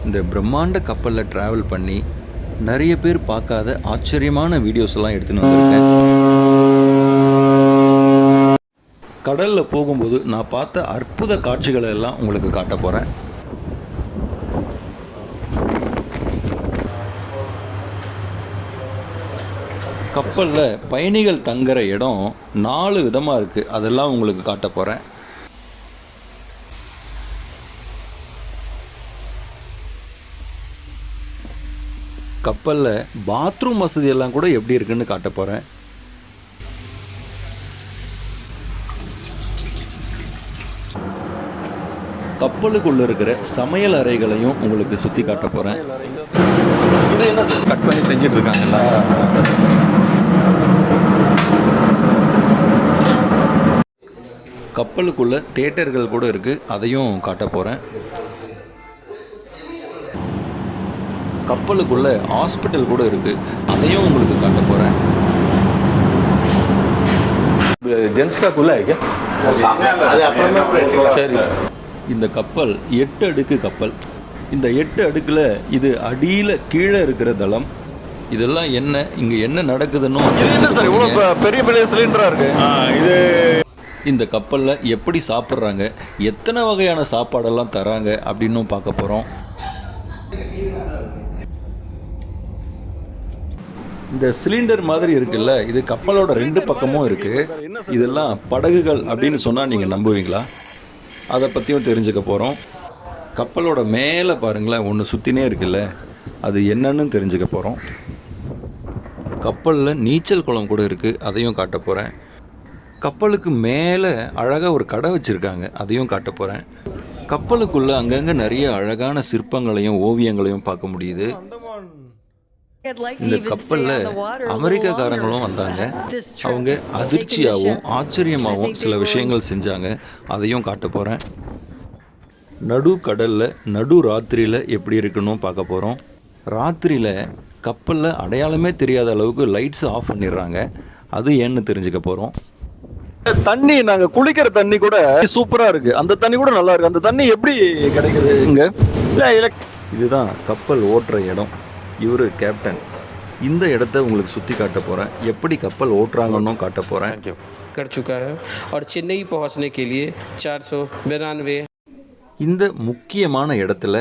இந்த பிரம்மாண்ட கப்பலில் ட்ராவல் பண்ணி நிறைய பேர் பார்க்காத ஆச்சரியமான வீடியோஸ் எல்லாம் எடுத்துன்னு வந்திருக்கேன். கடலில் போகும்போது நான் பார்த்த அற்புத காட்சிகளை எல்லாம் உங்களுக்கு காட்ட போகிறேன். கப்பலில் பயணிகள் தங்குற இடம் 4 விதமாக இருக்குது. அதெல்லாம் உங்களுக்கு காட்ட போகிறேன். கப்பலில் பாத்ரூம் வசதி எல்லாம் கூட எப்படி இருக்குன்னு காட்ட போகிறேன். கப்பலுக்குள்ளே இருக்கிற சமையல் அறைகளையும் உங்களுக்கு சுற்றி காட்ட போகிறேன். இது என்ன கட் பண்ணி செஞ்சுட்டு இருக்காங்கல்ல. கப்பலுக்குள்ள தியேட்டர்கள் கூட இருக்குது, அதையும் காட்ட போகிறேன். கப்பலுக்குள்ள ஹாஸ்பிட்டல் கூட இருக்குது, அதையும் உங்களுக்கு காட்ட போகிறேன். சரி, இந்த கப்பல் 8 அடுக்கு கப்பல். இந்த 8 அடுக்கில் இது அடியில் கீழே இருக்கிற தளம். இதெல்லாம் என்ன, இங்கே என்ன நடக்குதுன்னு என்ன சார் இவ்வளோ பெரிய பெரிய சிலிண்டராக இருக்குது? இது இந்த கப்பலில் எப்படி சாப்பிட்றாங்க, எத்தனை வகையான சாப்பாடெல்லாம் தராங்க அப்படின்னும் பார்க்க போகிறோம். இந்த சிலிண்டர் மாதிரி இருக்குல்ல, இது கப்பலோட 2 பக்கமும் இருக்குது. இதெல்லாம் படகுகள் அப்படின்னு சொன்னால் நீங்கள் நம்புவீங்களா? அதை பற்றியும் தெரிஞ்சுக்க போகிறோம். கப்பலோட மேலே பாருங்களேன், ஒன்று சுற்றினே இருக்குல்ல, அது என்னன்னு தெரிஞ்சுக்க போகிறோம். கப்பலில் நீச்சல் குளம் கூட இருக்குது, அதையும் காட்ட போகிறேன். கப்பலுக்கு மேலே அழகாக ஒரு கடை வச்சுருக்காங்க, அதையும் காட்ட போகிறேன். கப்பலுக்குள்ளே அங்கங்கே நிறைய அழகான சிற்பங்களையும் ஓவியங்களையும் பார்க்க முடியுது. இந்த கப்பலில் அமெரிக்காக்காரங்களும் வந்தாங்க. அவங்க அதிர்ச்சியாகவும் ஆச்சரியமாகவும் சில விஷயங்கள் செஞ்சாங்க, அதையும் காட்ட போகிறேன். நடு கடலில் நடு ராத்திரியில் எப்படி இருக்குன்னு பார்க்க போகிறோம். ராத்திரியில் கப்பலில் அடையாளமே தெரியாத அளவுக்கு லைட்ஸ் ஆஃப் பண்ணிடுறாங்க, அது ஏன்னு தெரிஞ்சுக்க போகிறோம். தண்ணி நாங்கள் குளிக்கிற தண்ணி கூட சூப்பராக இருக்குது. அந்த தண்ணி கூட நல்லா இருக்குது. அந்த தண்ணி எப்படி கிடைக்குது இங்கே? இதுதான் கப்பல் ஓட்டுற இடம். இவர் கேப்டன். இந்த இடத்த உங்களுக்கு சுற்றி காட்ட போகிறேன். எப்படி கப்பல் ஓட்டுறாங்கன்னு காட்ட போகிறேன். कर चुका है और चेन्नई पहुंचने के लिए 492. இந்த முக்கியமான இடத்துல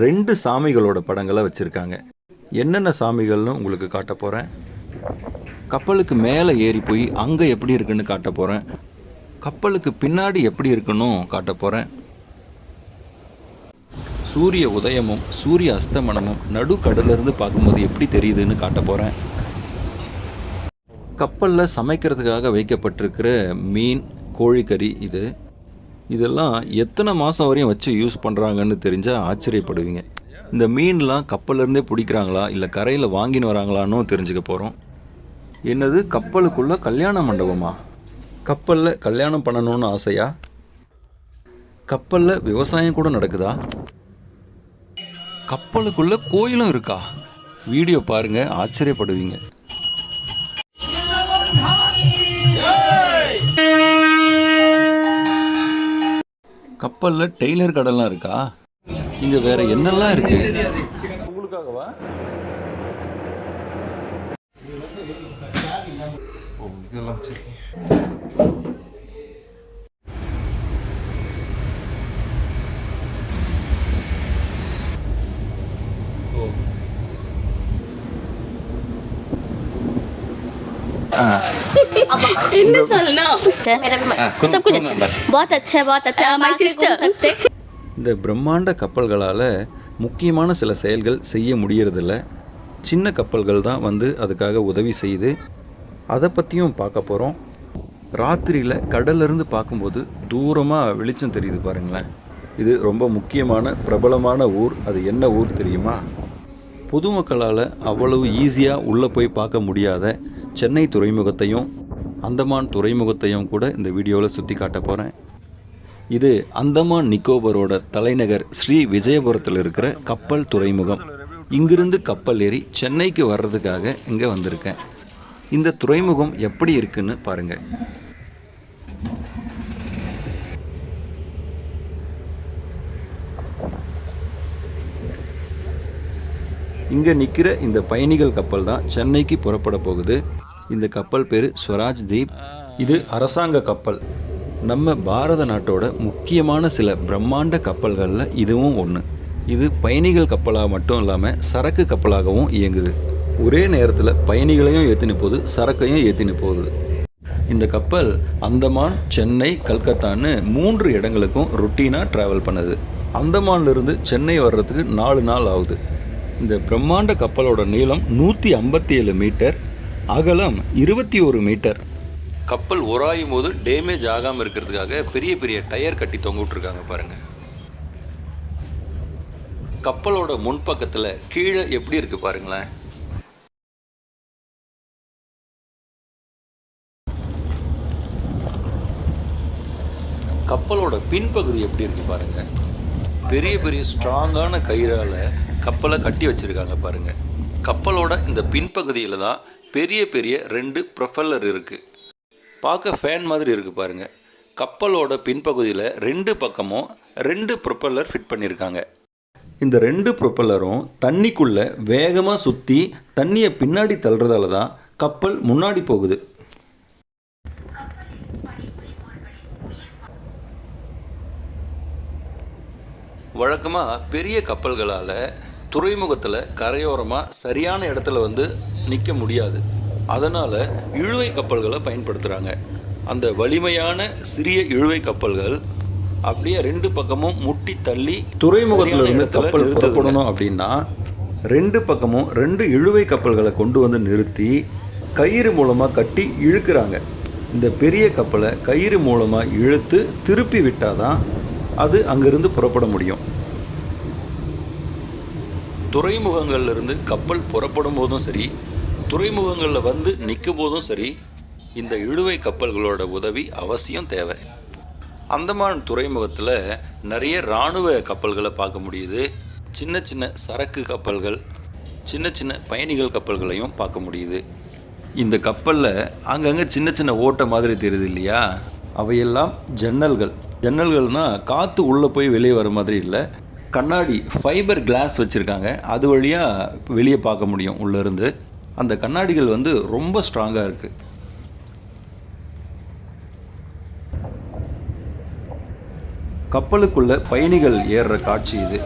2 சாமிகளோட படங்களை வச்சுருக்காங்க. என்னென்ன சாமிகள்னு உங்களுக்கு காட்ட போகிறேன். கப்பலுக்கு மேலே ஏறி போய் அங்கே எப்படி இருக்குன்னு காட்ட போகிறேன். கப்பலுக்கு பின்னாடி எப்படி இருக்குன்னு காட்ட போகிறேன். சூரிய உதயமும் சூரிய அஸ்தமனமும் நடு கடலிருந்து பார்க்கும்போது எப்படி தெரியுதுன்னு காட்ட போகிறேன். கப்பலில் சமைக்கிறதுக்காக வைக்கப்பட்டிருக்கிற மீன், கோழிக்கறி இதெல்லாம் எத்தனை மாதம் வரையும் வச்சு யூஸ் பண்ணுறாங்கன்னு தெரிஞ்சால் ஆச்சரியப்படுவீங்க. இந்த மீன்லாம் கப்பல்லேருந்தே பிடிக்கிறாங்களா இல்லை கரையில் வாங்கின்னு வராங்களான்னு தெரிஞ்சுக்க போகிறோம். என்னது, கப்பலுக்குள்ளே கல்யாண மண்டபமா? கப்பலில் கல்யாணம் பண்ணணும்னு ஆசையா? கப்பலில் விவசாயம் கூட நடக்குதா? கப்பலுக்குள்ள கோயிலும் இருக்கா? வீடியோ பாருங்க, ஆச்சரியப்படுவீங்க. கப்பல்ல டெய்லர் கடைலாம் இருக்கா? இங்க வேற என்னெல்லாம் இருக்கு? உங்களுக்காகவா? இதெல்லாம் சரி. सब कुछ अच्छा, बहुत अच्छा, बहुत अच्छा. My sister. இந்த பிரம்மாண்ட கப்பல்களால் முக்கியமான சில செயல்கள் செய்ய முடியறதில்ல. சின்ன கப்பல்கள் தான் வந்து அதுக்காக உதவி செய்யுது. அதை பற்றியும் பார்க்க போகிறோம். ராத்திரியில் கடல்லேருந்து பார்க்கும்போது தூரமாக வெளிச்சம் தெரியுது பாருங்களேன். இது ரொம்ப முக்கியமான பிரபலமான ஊர். அது என்ன ஊர் தெரியுமா? பொதுமக்களால் அவ்வளவு ஈஸியாக உள்ளே போய் பார்க்க முடியாத சென்னை துறைமுகத்தையும் அந்தமான் துறைமுகத்தையும் கூட இந்த வீடியோவில் சுற்றி காட்ட போகிறேன். இது அந்தமான் நிக்கோபரோட தலைநகர் ஸ்ரீ விஜயபுரத்தில் இருக்கிற கப்பல் துறைமுகம். இங்கிருந்து கப்பல் ஏறி சென்னைக்கு வர்றதுக்காக இங்கே வந்திருக்கேன். இந்த துறைமுகம் எப்படி இருக்குன்னு பாருங்கள். இங்கே நிற்கிற இந்த பயணிகள் கப்பல் தான் சென்னைக்கு புறப்பட போகுது. இந்த கப்பல் பேர் ஸ்வராஜ் தீப். இது அரசாங்க கப்பல். நம்ம பாரத நாட்டோட முக்கியமான சில பிரம்மாண்ட கப்பல்களில் இதுவும் ஒன்று. இது பயணிகள் கப்பலாக மட்டும் இல்லாமல் சரக்கு கப்பலாகவும் இயங்குது. ஒரே நேரத்தில் பயணிகளையும் ஏற்றினு போகுது, சரக்கையும் ஏற்றினு போகுது. இந்த கப்பல் அந்தமான், சென்னை, கல்கத்தான்னு 3 இடங்களுக்கும் ரொட்டீனாக ட்ராவல் பண்ணுது. அந்தமான்லேருந்து சென்னை வர்றதுக்கு 4 நாள் ஆகுது. இந்த பிரம்மாண்ட கப்பலோட நீளம் 157 மீட்டர், அகலம் 21 மீட்டர். கப்பல் உராயும் போது டேமேஜ் ஆகாமல் இருக்கிறதுக்காக பெரிய பெரிய டயர் கட்டி தொங்க விட்டுருக்காங்க பாருங்கள். கப்பலோட முன்பக்கத்தில் கீழே எப்படி இருக்கு பாருங்களேன். கப்பலோட பின்பகுதி எப்படி இருக்கு பாருங்க. பெரிய பெரிய ஸ்ட்ராங்கான கயிறால் கப்பலை கட்டி வச்சிருக்காங்க பாருங்க. கப்பலோட இந்த பின்பகுதியில் தான் பெரிய பெரிய 2 ப்ரொஃபல்லர் இருக்கு. பார்க்க ஃபேன் மாதிரி இருக்கு பாருங்க. கப்பலோட பின்பகுதியில் 2 பக்கமும் 2 ப்ரொப்பல்லர் ஃபிட் பண்ணியிருக்காங்க. இந்த 2 ப்ரொப்பல்லரும் தண்ணிக்குள்ளே வேகமாக சுற்றி தண்ணியை பின்னாடி தள்ளுறதால தான் கப்பல் முன்னாடி போகுது. வழக்கமாக பெரிய கப்பல்களால் துறைமுகத்தில் கரையோரமாக சரியான இடத்துல வந்து நிற்க முடியாது. அதனால் இழுவை கப்பல்களை பயன்படுத்துகிறாங்க. அந்த வலிமையான சிறிய இழுவை கப்பல்கள் அப்படியே 2 பக்கமும் முட்டி தள்ளி துறைமுகத்தில் இருந்து கப்பல் புறப்படணும் அப்படின்னா 2 பக்கமும் 2 இழுவை கப்பல்களை கொண்டு வந்து நிறுத்தி கயிறு மூலமாக கட்டி இழுக்கிறாங்க. இந்த பெரிய கப்பலை கயிறு மூலமாக இழுத்து திருப்பி விட்டாதான் அது அங்கிருந்து புறப்பட முடியும். துறைமுகங்கள்லேருந்து கப்பல் புறப்படும் போதும் சரி, துறைமுகங்களில் வந்து நிற்கும் போதும் சரி, இந்த இழுவை கப்பல்களோட உதவி அவசியம் தேவை. அந்தமான் துறைமுகத்தில் நிறைய இராணுவ கப்பல்களை பார்க்க முடியுது. சின்ன சின்ன சரக்கு கப்பல்கள், சின்ன சின்ன பயணிகள் கப்பல்களையும் பார்க்க முடியுது. இந்த கப்பலில் அங்கங்கே சின்ன சின்ன ஓட்டை மாதிரி தெரியுது இல்லையா, அவையெல்லாம் ஜன்னல்கள். ஜன்னல்கள்னால் காற்று உள்ளே போய் வெளியே வர மாதிரி இல்லை, கண்ணாடி ஃபைபர் கிளாஸ் வச்சுருக்காங்க. அது வழியாக வெளியே பார்க்க முடியும் உள்ளேருந்து. அந்த கண்ணாடிகள் வந்து ரொம்ப ஸ்ட்ராங்காக இருக்குது. கப்பலுக்குள்ள பயணிகள் ஏறுற காட்சி இது.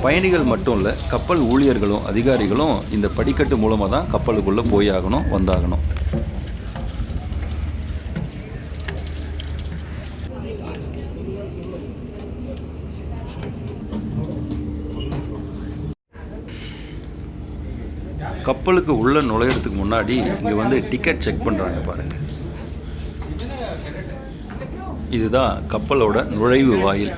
பயணிகள் மட்டும் இல்லை, கப்பல் ஊழியர்களும் அதிகாரிகளும் இந்த படிக்கட்டு மூலமாக தான் கப்பலுக்குள்ளே போயாகணும், வந்தாகணும். கப்பலுக்கு உள்ளே நுழையிறதுக்கு முன்னாடி இங்கே வந்து டிக்கெட் செக் பண்ணுறாங்க பாருங்கள். இதுதான் கப்பலோட நுழைவு வாயில்.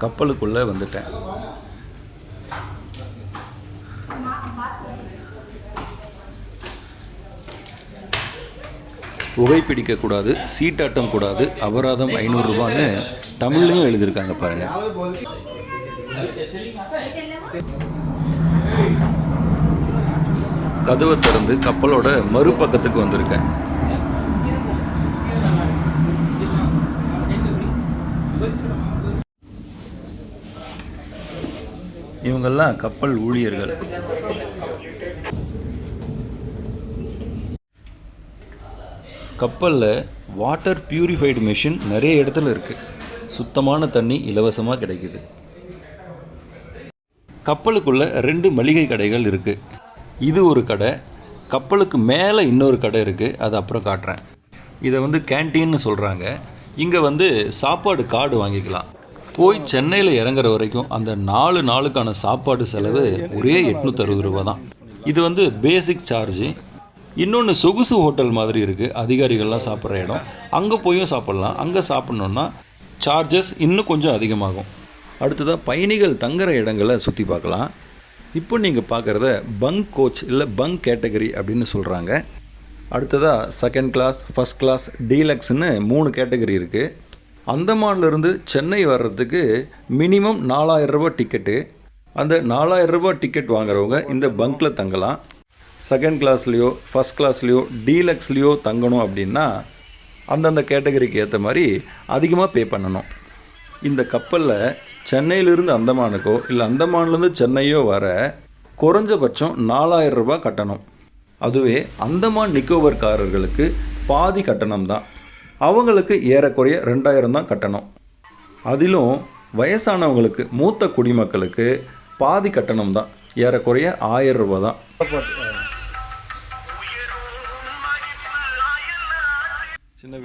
கப்பலுக்குள்ளே வந்துட்டேன். புகைப்பிடிக்கக்கூடாது, சீட்டாட்டம் கூடாது, அபராதம் 500 ரூபான்னு தமிழ்லையும் எழுதியிருக்காங்க பாருங்கள். கதவை திறந்து கப்பலோட மறுபக்கத்துக்கு வந்திருக்கேன். இவங்கெல்லாம் கப்பல் ஊழியர்கள். கப்பலில் வாட்டர் பியூரிஃபைடு மெஷின் நிறைய இடத்துல இருக்குது. சுத்தமான தண்ணி இலவசமாக கிடைக்குது. கப்பலுக்குள்ளே 2 மளிகை கடைகள் இருக்குது. இது ஒரு கடை, கப்பலுக்கு மேலே இன்னொரு கடை இருக்குது, அது அப்புறம் காட்டுறேன். இதை வந்து கேன்டீன்னு சொல்கிறாங்க. இங்கே வந்து சாப்பாடு கார்டு வாங்கிக்கலாம். போய் சென்னையில் இறங்குற வரைக்கும் அந்த 4 நாளுக்கான சாப்பாடு செலவு ஒரே 860 ரூபா தான். இது வந்து பேசிக் சார்ஜு. இன்னொன்று சொகுசு ஹோட்டல் மாதிரி இருக்குது, அதிகாரிகள்லாம் சாப்பிட்ற இடம். அங்கே போயும் சாப்பிட்லாம். அங்கே சாப்பிட்ணுன்னா சார்ஜஸ் இன்னும் கொஞ்சம் அதிகமாகும். அடுத்ததாக பயணிகள் தங்குற இடங்களை சுற்றி பார்க்கலாம். இப்போ நீங்கள் பார்க்குறத பங்க் கோச் இல்லை பங்க் கேட்டகரி அப்படின்னு சொல்கிறாங்க. அடுத்ததாக செகண்ட் கிளாஸ், ஃபஸ்ட் கிளாஸ், டீலக்ஸ்னு 3 கேட்டகரி இருக்குது. அந்தமான்லேருந்து சென்னை வர்றதுக்கு மினிமம் 4000 ரூபா டிக்கெட்டு. அந்த 4000 ரூபா டிக்கெட் வாங்குறவங்க இந்த பங்க்கில் தங்கலாம். செகண்ட் கிளாஸ்லேயோ ஃபஸ்ட் கிளாஸ்லேயோ டீலக்ஸ்லேயோ தங்கணும் அப்படின்னா அந்தந்த கேட்டகரிக்கு ஏற்ற மாதிரி அதிகமாக பே பண்ணணும். இந்த கப்பலில் சென்னையிலிருந்து அந்தமானுக்கோ இல்லை அந்தமான்லேருந்து சென்னையோ வர குறைஞ்சபட்சம் 4000 ரூபாய் கட்டணம். அதுவே அந்தமான் நிக்கோபர்காரர்களுக்கு பாதி கட்டணம் தான். அவங்களுக்கு ஏறக்குறைய 2000 தான் கட்டணம். அதிலும் வயசானவங்களுக்கு மூத்த குடிமக்களுக்கு பாதி கட்டணம் தான், ஏறக்குறைய 1000 ரூபாய் தான்.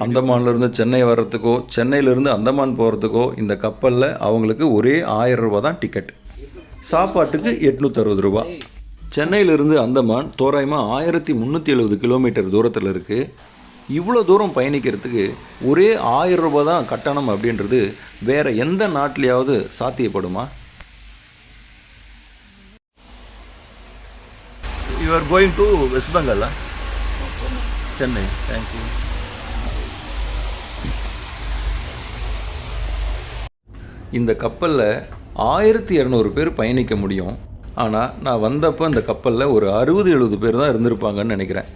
அந்தமான்லேருந்து சென்னை வர்றதுக்கோ சென்னையிலேருந்து அந்தமான் போகிறதுக்கோ இந்த கப்பலில் அவங்களுக்கு ஒரே 1000 ரூபா தான் டிக்கெட். சாப்பாட்டுக்கு 860 ரூபா. சென்னையிலிருந்து அந்தமான் தோராயமாக 1370 கிலோமீட்டர் தூரத்தில் இருக்குது. இவ்வளோ தூரம் பயணிக்கிறதுக்கு ஒரே 1000 ரூபா தான் கட்டணம் அப்படின்றது வேறு எந்த நாட்டிலையாவது சாத்தியப்படுமா? You are going to West Bengal, huh? Chennai. Thank you. இந்த கப்பலில் 1200 பேர் பயணிக்க முடியும். ஆனால் நான் வந்தப்போ இந்த கப்பலில் ஒரு 60-70 பேர் தான் இருந்திருப்பாங்கன்னு நினைக்கிறேன்.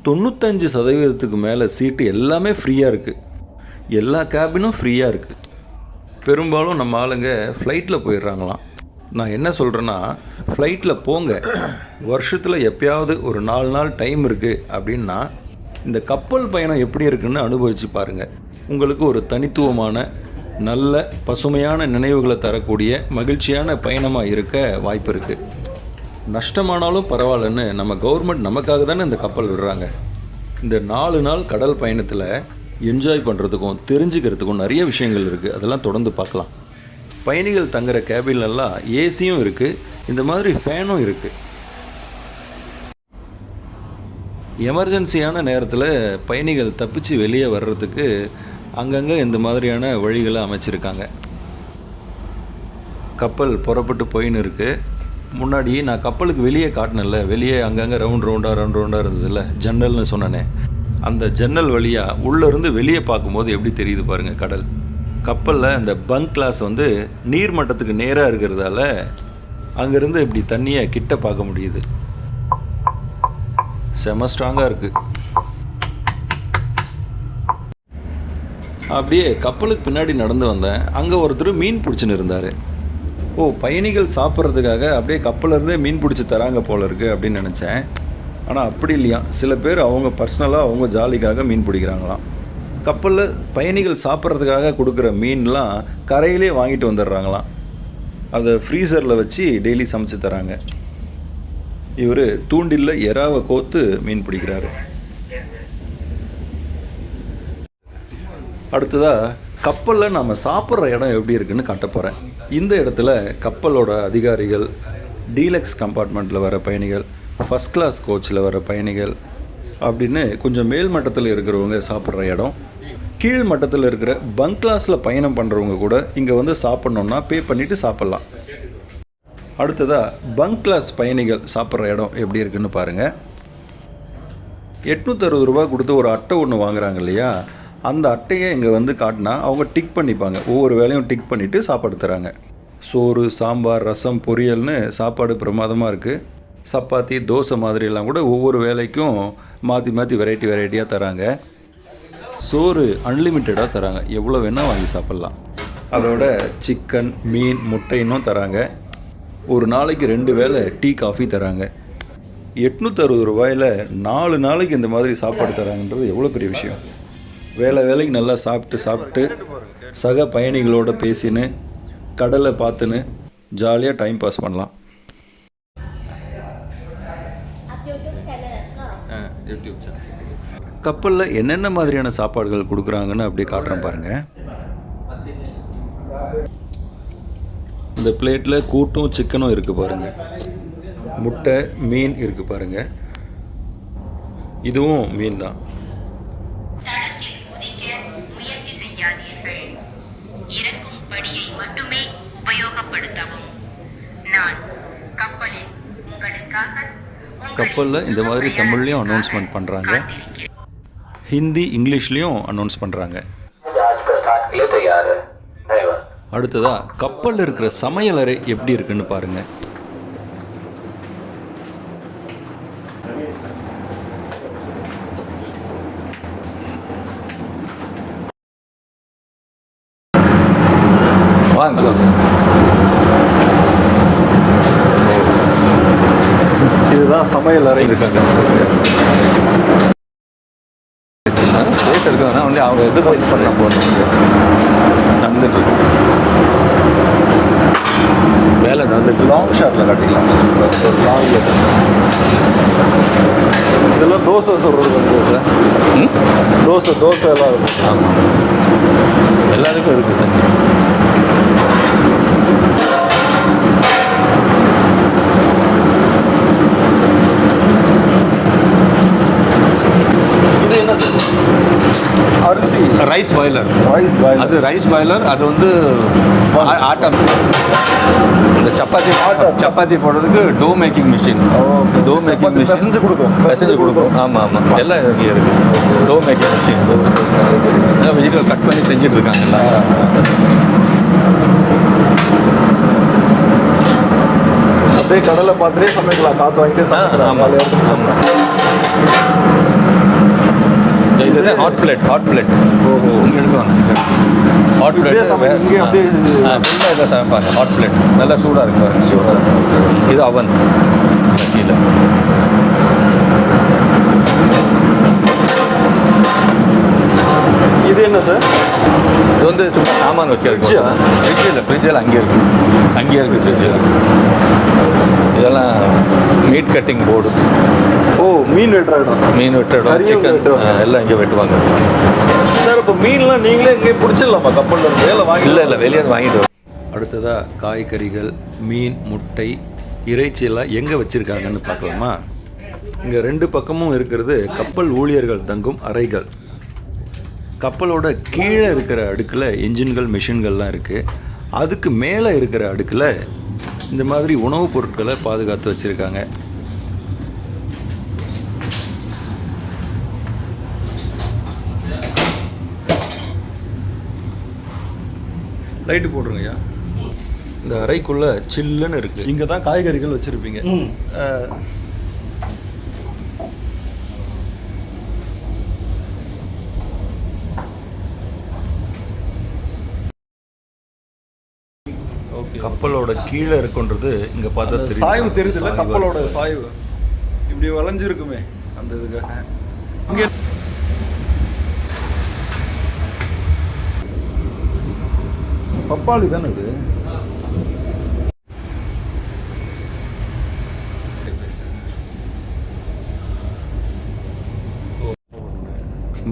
95% மேலே சீட்டு எல்லாமே ஃப்ரீயாக இருக்குது. எல்லா கேபினும் ஃப்ரீயாக இருக்குது. பெரும்பாலும் நம்ம ஆளுங்க ஃப்ளைட்டில் போயிடுறாங்களாம். நான் என்ன சொல்கிறேன்னா, ஃப்ளைட்டில் போங்க, வருஷத்தில் எப்பயாவது ஒரு 4 நாள் டைம் இருக்குது அப்படின்னா இந்த கப்பல் பயணம் எப்படி இருக்குன்னு அனுபவித்து பாருங்கள். உங்களுக்கு ஒரு தனித்துவமான நல்ல பசுமையான நினைவுகளை தரக்கூடிய மகிழ்ச்சியான பயணமாக இருக்க வாய்ப்பு இருக்குது. நஷ்டமானாலும் பரவாயில்லன்னு நம்ம கவர்மெண்ட் நமக்காக தானே இந்த கப்பல் விடுறாங்க. இந்த 4 நாள் கடல் பயணத்தில் என்ஜாய் பண்ணுறதுக்கும் தெரிஞ்சுக்கிறதுக்கும் நிறைய விஷயங்கள் இருக்குது. அதெல்லாம் தொடர்ந்து பார்க்கலாம். பயணிகள் தங்குற கேபின்லலாம் ஏசியும் இருக்குது, இந்த மாதிரி ஃபேனும் இருக்குது. எமர்ஜென்சியான நேரத்தில் பயணிகள் தப்பிச்சு வெளியே வர்றதுக்கு அங்கங்கே இந்த மாதிரியான வழிகளை அமைச்சிருக்காங்க. கப்பல் புறப்பட்டு போயின்னு இருக்குது. முன்னாடி நான் கப்பலுக்கு வெளியே காட்டினேன்ல, வெளியே அங்கங்கே ரவுண்டாக இருந்ததில்ல, ஜன்னல்னு சொன்னேனே, அந்த ஜன்னல் வழியாக உள்ளேருந்து வெளியே பார்க்கும்போது எப்படி தெரியுது பாருங்கள் கடல். கப்பலில் அந்த பங்க் கிளாஸ் வந்து நீர் மட்டத்துக்கு நேராக இருக்கிறதால அங்கேருந்து இப்படி தண்ணியை கிட்ட பார்க்க முடியுது. செம ஸ்ட்ராங்காக இருக்குது. அப்படியே கப்பலுக்கு பின்னாடி நடந்து வந்தேன். அங்கே ஒருத்தர் மீன் பிடிச்சின்னு இருந்தார். ஓ, பயணிகள் சாப்பிட்றதுக்காக அப்படியே கப்பலேருந்தே மீன் பிடிச்சி தராங்க போல இருக்குது அப்படின்னு நினச்சேன். ஆனால் அப்படி இல்லையா, சில பேர் அவங்க பர்சனலாக அவங்க ஜாலிக்காக மீன் பிடிக்கிறாங்களாம். கப்பலில் பயணிகள் சாப்பிட்றதுக்காக கொடுக்குற மீன்லாம் கரையிலே வாங்கிட்டு வந்துடுறாங்களாம். அதை ஃப்ரீசரில் வச்சு டெய்லி சமைச்சு தராங்க. இவர் தூண்டிலில் எறாவை கோத்து மீன் பிடிக்கிறாரு. அடுத்ததாக கப்பலில் நம்ம சாப்பிட்ற இடம் எப்படி இருக்குன்னு காட்ட போகிறேன். இந்த இடத்துல கப்பலோட அதிகாரிகள், டீலக்ஸ் கம்பார்ட்மெண்ட்டில் வர பயணிகள், ஃபஸ்ட் கிளாஸ் கோச்சில் வர பயணிகள் அப்படின்னு கொஞ்சம் மேல் மட்டத்தில் இருக்கிறவங்க சாப்பிட்ற இடம். கீழ் மட்டத்தில் இருக்கிற பங்க் கிளாஸில் பயணம் பண்ணுறவங்க கூட இங்கே வந்து சாப்பிட்ணுன்னா பே பண்ணிவிட்டு சாப்பிட்லாம். அடுத்ததாக பங்க் கிளாஸ் பயணிகள் சாப்பிட்ற இடம் எப்படி இருக்குன்னு பாருங்கள். 860 ரூபா கொடுத்து ஒரு அட்டை ஒன்று வாங்குறாங்க இல்லையா, அந்த அட்டையை இங்கே வந்து காட்டினா அவங்க டிக் பண்ணிப்பாங்க. ஒவ்வொரு வேலையும் டிக் பண்ணிவிட்டு சாப்பாடு தராங்க. சோறு, சாம்பார், ரசம், பொரியல்னு சாப்பாடு பிரமாதமாக இருக்குது. சப்பாத்தி, தோசை மாதிரியெல்லாம் கூட ஒவ்வொரு வேலைக்கும் மாற்றி மாற்றி வெரைட்டியாக தராங்க. சோறு அன்லிமிட்டடாக தராங்க, எவ்வளோ வேணால் வாங்கி சாப்பிட்லாம். அதோட சிக்கன், மீன், முட்டை இன்னும் தராங்க. ஒரு நாளைக்கு 2 வேளை டீ, காஃபி தராங்க. 860 ரூபாயில் 4 நாளைக்கு இந்த மாதிரி சாப்பாடு தராங்கன்றது எவ்வளோ பெரிய விஷயம். வேலைக்கு நல்லா சாப்பிட்டு சக பயணிகளோடு பேசின்னு கடலை பார்த்துன்னு ஜாலியாக டைம் பாஸ் பண்ணலாம். YouTube channel. கப்பலில் என்னென்ன மாதிரியான சாப்பாடுகள் கொடுக்குறாங்கன்னு அப்படியே காட்டுறேன் பாருங்கள். இந்த பிளேட்டில் கூட்டும் சிக்கனும் இருக்குது பாருங்கள். முட்டை, மீன் இருக்குது பாருங்கள். இதுவும் மீன் தான். கப்பலில் இந்த மாதிரி தமிழ்லையும் அனௌன்ஸ்மெண்ட் பண்ணுறாங்க, ஹிந்தி, இங்கிலீஷ்லேயும் அனௌன்ஸ் பண்ணுறாங்க. அடுத்ததாக கப்பலில் இருக்கிற சமையலறை எப்படி இருக்குன்னு பாருங்கள். வாங்க இதுதான் சமையல் அறை. இருக்காங்க ரேட் இருக்குதுன்னா வந்து அவங்க எதிர்பார்த்து பண்ண போகணும். நடந்துட்டு இருக்கு வேலை நடந்துட்டு. லாங் ஷாட்டில் கட்டிக்கலாம். ஒரு லாங்கில் இதெல்லாம் தோசை சொல்கிறது தோசை தோசை எல்லாம் இருக்கும். ஆமாம் எல்லாருக்கும் இருக்குது தண்ணி. இது என்ன சார்? அரிசி ரைஸ் பாய்லர். Rice boil. அது ரைஸ் பாய்லர். அது வந்து ஆட்டம் இந்த சப்பாத்தி போடுறதுக்கு to making machine. To making machine பிசைஞ்சு கொடுக்கும். ஆமாம் ஆமாம் எல்லாம் இங்கே இருக்குது. To making machine vegetable cut பண்ணி செஞ்சுட்டு இருக்காங்கல்ல. அப்படியே கடலை பார்த்துட்டே சமைக்கலாம். காற்று வாங்கிட்டே சமைக்கலாம். ஆமாம். இது ஹாட் பிளேட். ஓஹோ இங்கே எடுக்குவாங்க. ஹாட் பிளேட் இங்கே அப்படியே ஃபுல்லாக இதில் சமைப்பாங்க. ஹாட் பிளேட் நல்லா சூடாக இருக்கு பாருங்க. சூடாக இருக்கு. இது அவன் கீழே. இது என்ன சார்? இது வந்து சும்மா சாமான் வைக்கிறதுக்கு. ஃப்ரிட்ஜில் அங்கேயே இருக்குது ஃப்ரிட்ஜில். இதெல்லாம் மீட் கட்டிங் போர்டு. ஓ மீன் வெட்டுற இடம். மீன் வெட்டுற இடம், சிக்கன் எல்லாம் இங்கே வெட்டுவாங்க சார். இப்போ மீன்லாம் நீங்களே இங்கே பிடிச்சிடலாமா கப்பலில் இருந்து? இல்லை வாங்கி இல்லை வெளியே வாங்கிட்டு வரோம். அடுத்ததாக காய்கறிகள், மீன், முட்டை, இறைச்சியெல்லாம் எங்கே வச்சுருக்காங்கன்னு பார்க்கலாமா? இங்கே 2 பக்கமும் இருக்கிறது கப்பல் ஊழியர்கள் தங்கும் அறைகள். கப்பலோட கீழே இருக்கிற அடுக்கில் என்ஜின்கள், மிஷின்கள்லாம் இருக்குது. அதுக்கு மேலே இருக்கிற அடுக்கில் இந்த மாதிரி உணவுப் பொருட்களை பாதுகாத்து வச்சுருக்காங்க. லைட்டு போட்டுருங்கய்யா. இந்த அறைக்குள்ளே சில்லுன்னு இருக்குது. இங்கே தான் காய்கறிகள் வச்சுருப்பீங்க. கப்பலோட கீழே இருக்குன்றது இங்கே பார்த்தா தெரியும். சாய்வு தெரியுதுல்ல, கப்பலோட சாய்வு இப்படி வளைஞ்சிருக்குமே அந்த இதுக்காக. இங்கே பப்பாளி தானே இது?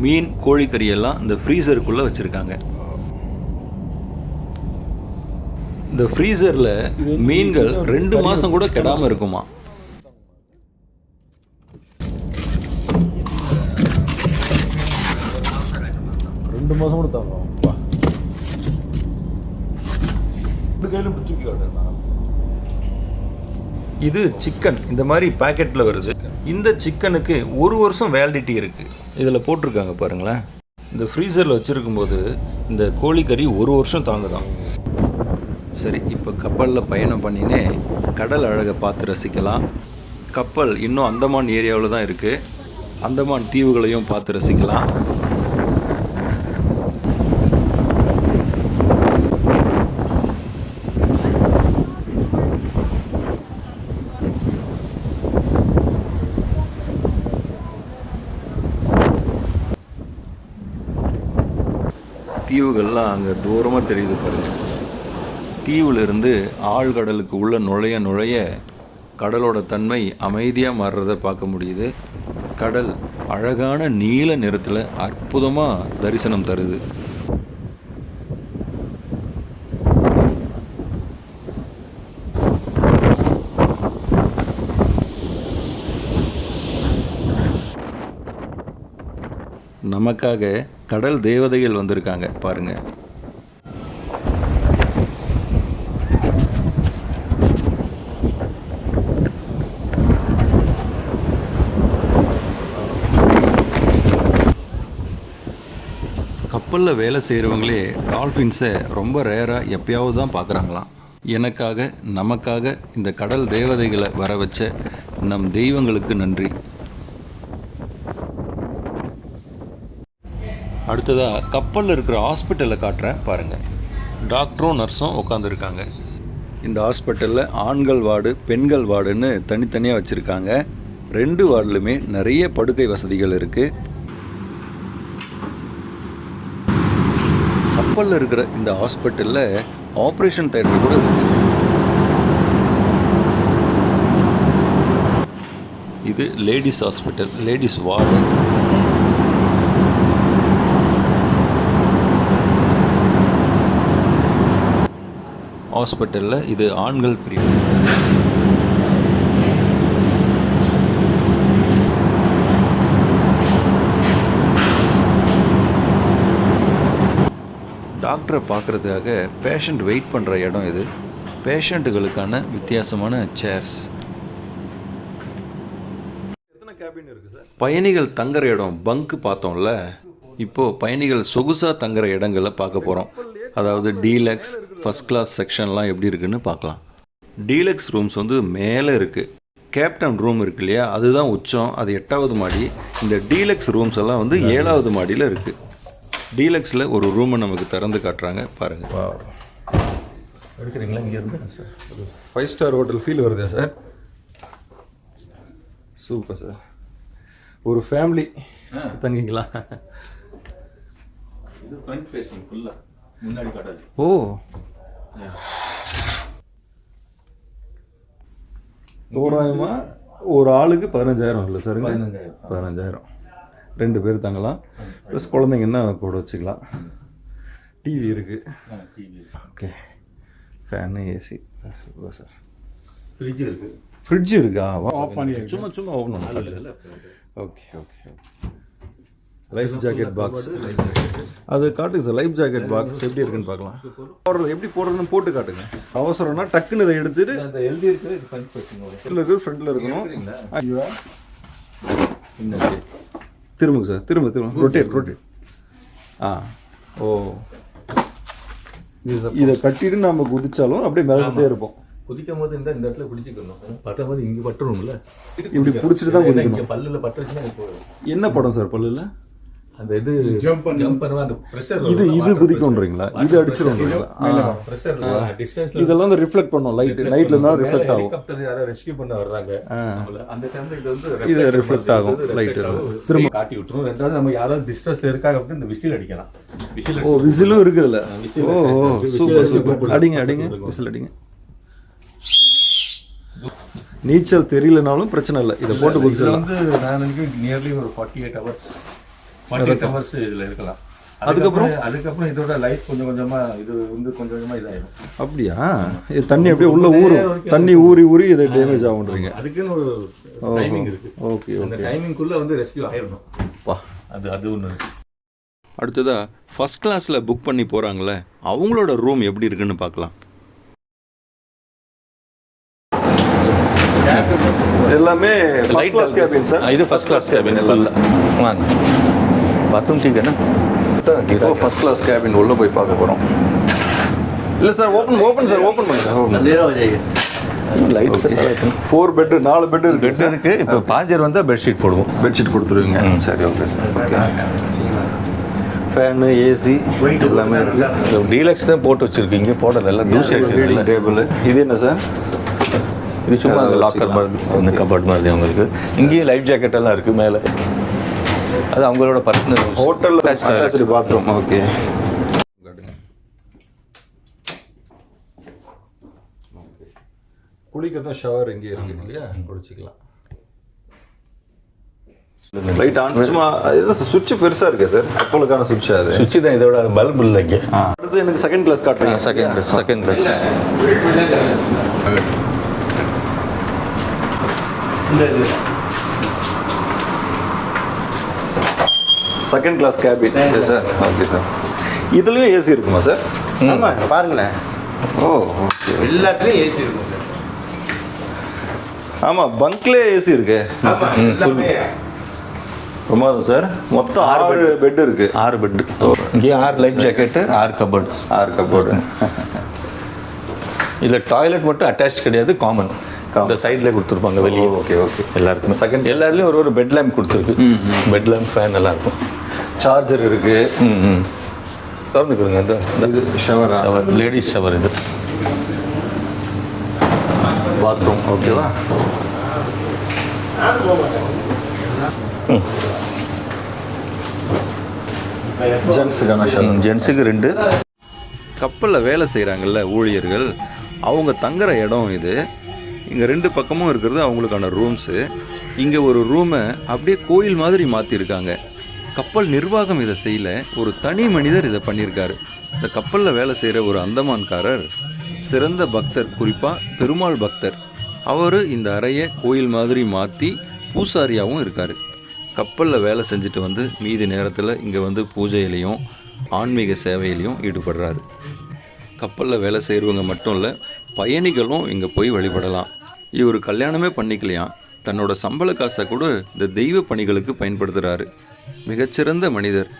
மீன், கோழிக்கறி எல்லாம் இந்த ஃப்ரீசருக்குள்ளே வச்சுருக்காங்க. இந்த ஃப்ரீசரில் மீன்கள் 2 மாதம் கூட கெடாமல் இருக்குமா. ரெண்டு மாதம் கூட தாங்க. இது சிக்கன் இந்த மாதிரி பேக்கெட்டில் வருது. இந்த சிக்கனுக்கு 1 வருஷம் வேலிடிட்டி இருக்குது. இதில் போட்டிருக்காங்க பாருங்களேன். இந்த ஃப்ரீசரில் வச்சுருக்கும்போது இந்த கோழிக்கறி 1 வருஷம் தாங்குதான். சரி, இப்போ கப்பலில் பயணம் பண்ணினே கடல் அழகை பார்த்து ரசிக்கலாம். கப்பல் இன்னும் அந்தமான் ஏரியாவில் தான் இருக்குது. அந்தமான் தீவுகளையும் பார்த்து ரசிக்கலாம். தீவுகள்லாம் அங்கே தூரமாக தெரியுது பாருங்கள். தீவிலிருந்து ஆழ்கடலுக்கு உள்ள நுழைய கடலோட தன்மை அமைதியாக மாறுறதை பார்க்க முடியுது. கடல் அழகான நீல நிறத்தில் அற்புதமாக தரிசனம் தருது. நமக்காக கடல் தேவதைகள் வந்திருக்காங்க பாருங்க. கப்பலில் வேலை செய்கிறவங்களே டால்ஃபின்ஸை ரொம்ப ரேராக எப்பயாவது தான் பார்க்குறாங்களாம். எனக்காக நமக்காக இந்த கடல் தேவதைகளை வர வச்ச நம் தெய்வங்களுக்கு நன்றி. அடுத்ததாக கப்பலில் இருக்கிற ஹாஸ்பிட்டலை காட்டுறேன் பாருங்கள். டாக்டரும் நர்ஸும் உட்காந்துருக்காங்க. இந்த ஹாஸ்பிட்டலில் ஆண்கள் வார்டு பெண்கள் வார்டுன்னு தனித்தனியாக வச்சுருக்காங்க. 2 வார்டுலுமே நிறைய படுக்கை வசதிகள் இருக்குது. கப்பலில் இருக்கிற இந்த ஹாஸ்பிட்டலில் ஆப்ரேஷன் தியேட்டர் கூட இருக்குது. இது லேடிஸ் ஹாஸ்பிட்டல், லேடிஸ் வார்டு. ஹாஸ்பிட்டலில் இது ஆண்கள் பிரிவு. டாக்டரை பார்க்குறதுக்காக பேஷண்ட் வெயிட் பண்ணுற இடம் இது. பேஷண்ட்டுகளுக்கான வித்தியாசமான சேர்ஸ். பயணிகள் தங்குற இடம் பங்க் பார்த்தோம்ல, இப்போது பயணிகள் சொகுசாக தங்குற இடங்களை பார்க்க போகிறோம். அதாவது டீலக்ஸ் ஃபஸ்ட் கிளாஸ் செக்ஷன்லாம் எப்படி இருக்குன்னு பார்க்கலாம். டீலக்ஸ் ரூம்ஸ் வந்து மேலே இருக்குது. கேப்டன் ரூம் இருக்கு இல்லையா, அதுதான் உச்சம், அது 8வது மாடி. இந்த டீலக்ஸ் ரூம்ஸ் எல்லாம் வந்து 7வது மாடியில் இருக்குது. டீலக்ஸில் ஒரு ரூமை நமக்கு திறந்து காட்டுறாங்க, பாருங்கள். எடுக்கிறீங்களா இங்கேருந்து சார்? 5 ஸ்டார் ஹோட்டல் ஃபீல் வருதா சார்? Super sir. ஒரு ஃபேமிலி தங்கிங்களா? இது ஃப்ரண்ட் ஃபேஸிங் ஃபுல்லாக, முன்னாடி காட்டாது. ஓ, தோராயமா ஒரு ஆளுக்கு 15,000 இல்லை சார்? 15,000 2 பேர் தங்கலாம். ப்ளஸ் குழந்தைங்கன்னா கூட வச்சுக்கலாம். டிவி இருக்குது. Okay, fan, AC. Super sir. Fridge இருக்குது. ஃப்ரிட்ஜ் இருக்கா? சும்மா சும்மா ஓப்பன் பண்ண. Okay okay. Life jacket box அது காட்டுங்க சார். லைஃப் ஜாக்கெட் பாக்ஸ் எப்படி இருக்குன்னு பார்க்கலாம். போடுறது எப்படி போடுறதுன்னு போட்டு காட்டுங்க. அவசரம்னா டக்குன்னு இதை எடுத்துட்டு அந்த எழுதி இருக்குது. இது ஃப்ரண்ட் ஃபேஸிங் இருக்கு, ஃப்ரண்ட்டில் இருக்கணும். திரும்புங்க சார், திரும்ப ரொட்டேட். ஓ, இதை கட்டிட்டு நம்ம குதிச்சாலும் அப்படியே மிதந்துட்டே இருப்போம். குதிக்கும் போது இந்த இடத்துல பிடிச்சிக்கணும். பட்டும் போது இங்கே பட்டுரும்ல, இப்படி பிடிச்சிட்டு தான் குதிக்கணும். பல்லில் பட்டுச்சுன்னா என்ன படம் சார் பல்லில்? அந்த இது ஜம்ப் பண்ணுவா, அந்த பிரஷர். இது குதிக்கும்ன்றீங்களா? இது அடிச்சிரும்ன்றீங்களா? பிரஷர் டிஸ்டன்ஸ்ல இதெல்லாம் வந்து ரிஃப்ளெக்ட் பண்ணும். நைட்ல இருந்தா ரிஃப்ளெக்ட் ஆகும். ஹெலிகாப்டர் யாரோ ரெஸ்கியூ பண்ண வர்றாங்க, அந்த டைம்ல இது வந்து இது ரிஃப்ளெக்ட் ஆகும். லைட் திரும்ப காட்டி விட்டுரும். ரெண்டாவது நம்ம யாராவது டிஸ்ட்ரெஸ்ல இருக்காங்க அப்படின்னு இந்த விசில் அடிக்கலாம். ஓ, விசிலும் இருக்கு இதுல. ஓ, சூப்பர். அடிங்க விசில் அடிங்க. நீச்சல் தெரியலனாலும் பிரச்சனை இல்லை, இதை போட்டு குதிச்சலாம். வந்து நான் எனக்கு நியர்லி ஒரு 48 ஹவர்ஸ் இதில் இருக்கலாம். அதுக்கப்புறம் இதோட லைஃப் கொஞ்சம் கொஞ்சமாக இதாயிடும். அப்படியா? இது தண்ணி அப்படியே உள்ள ஊறும். தண்ணி ஊறி இதை டேமேஜ் ஆகுன்றீங்க. அதுக்குன்னு ஒரு டைமிங் இருக்கு. ஓகே, அந்த டைமிங்குள்ள வந்து ரெஸ்கியூ ஆயிடணும். அது ஒன்று. அடுத்ததாக ஃபஸ்ட் கிளாஸில் புக் பண்ணி போகிறாங்களே, அவங்களோட ரூம் எப்படி இருக்குன்னு பார்க்கலாம். எல்லாமே ஃபர்ஸ்ட் கிளாஸ் கேபின் சார். இது ஃபர்ஸ்ட் கிளாஸ் கேபின் எல்லாம். வாங்க, பாத்ரூம் ठीक है ना? ஓ, ஃபர்ஸ்ட் கிளாஸ் கேபின் உள்ள போய் பார்க்க போறோம். இல்ல சார், ஓபன் சார், ஓபன் பண்ணுங்க. अंधेरा हो जाएगा. லைட் 4 பெட் 4 பெட் இருக்கு. இப்போ பாஞ்சர் வந்தால் பெட்ஷீட் போடுவோம். பெட்ஷீட் கொடுத்துருவீங்க. சரி, okay sir. Okay, fan, AC எல்லாமே இருக்கு. டீலக்ஸ் தான் போட்டு வச்சிருக்கீங்க. போடுறதெல்லாம் தூசி அடிச்சிருக்கீங்க. டேபிள். இது என்ன சார்? இது சும்மா அந்த லாக்கர் மாதிரி, அந்த கபோர்ட் மாதிரி அவங்களுக்கு. இங்கேயும் லைஃப் ஜாக்கெட் எல்லாம் இருக்குது மேலே. அது அவங்களோட பர்சனல். ஹோட்டலில் அட்டாச்டு பாத்ரூம். ஓகே, குளிக்கிறதும் ஷவர் இங்கே இருக்கு இல்லையா? குளிச்சிக்கலாம். Light on. சும்மா சுவிட்ச் பெருசாக இருக்கு சார். கப்பலுக்கான சுவிட்ச். அது சுவிட்ச் தான், இதோட பல்ப் இல்லை இங்கே. அடுத்து எனக்கு செகண்ட் கிளாஸ் காட்டுறேன். Second class second class cabin sir. Okay sir. இதுலேயும் ஏசி இருக்குமா சார்? ஆமாம், பாருங்களேன். Oh, okay. எல்லாத்துலேயும் ஏசி இருக்கும் சார். ஆமாம், பங்க்லேயே ஏசி இருக்கு. பிரமாதம் சார். மொத்தம் 6 பெட் இருக்கு. 6 பெட்டு. இங்கே 6 லைஃப் ஜாக்கெட்டு, 6 கபோர்டு. 6 கபோர்டு. இதில் டாய்லெட் மட்டும் அட்டாச் கிடையாது, காமன். இந்த சைடில் கொடுத்துருப்பாங்க வெளியே. Okay okay. எல்லாருக்கும் செகண்ட் எல்லாருலேயும் ஒரு பெட் லேம்ப் கொடுத்துருக்கு. பெட் லேம்ப், ஃபேன் எல்லாம் இருக்கும். சார்ஜர் இருக்கு. திறந்துக்கிறோங்க. இந்த ஷவரா, லேடிஸ் ஷவர் இது. பாத்ரூம் ஓகேவா? ஜென்ஸுக்கான ஷவர். ஜென்ஸுக்கு 2. கப்பலில் வேலை செய்கிறாங்கல்ல ஊழியர்கள், அவங்க தங்குற இடம் இது. இங்கே 2 பக்கமும் இருக்கிறது அவங்களுக்கான ரூம்ஸு. இங்கே ஒரு ரூமை அப்படியே கோயில் மாதிரி மாற்றிருக்காங்க. கப்பல் நிர்வாகம் இதை செய்யல, ஒரு தனி மனிதர் இதை பண்ணியிருக்காரு. இந்த கப்பலில் வேலை செய்கிற ஒரு அந்தமான்காரர் சிறந்த பக்தர், குறிப்பாக பெருமாள் பக்தர். அவர் இந்த அறையை கோயில் மாதிரி மாற்றி பூசாரியாகவும் இருக்கார். கப்பலில் வேலை செஞ்சுட்டு வந்து மீதி நேரத்தில் இங்கே வந்து பூஜையிலையும் ஆன்மீக சேவையிலையும் ஈடுபடுறாரு. கப்பலில் வேலை செய்கிறவங்க மட்டும் இல்லை, பயணிகளும் இங்கே போய் வழிபடலாம். இவர் கல்யாணமே பண்ணிக்கலையாம், தன்னோட சம்பள காசை கூட இந்த தெய்வ பணிகளுக்கு பயன்படுத்துகிறாரு. மிகச்சிறந்த மனிதர்.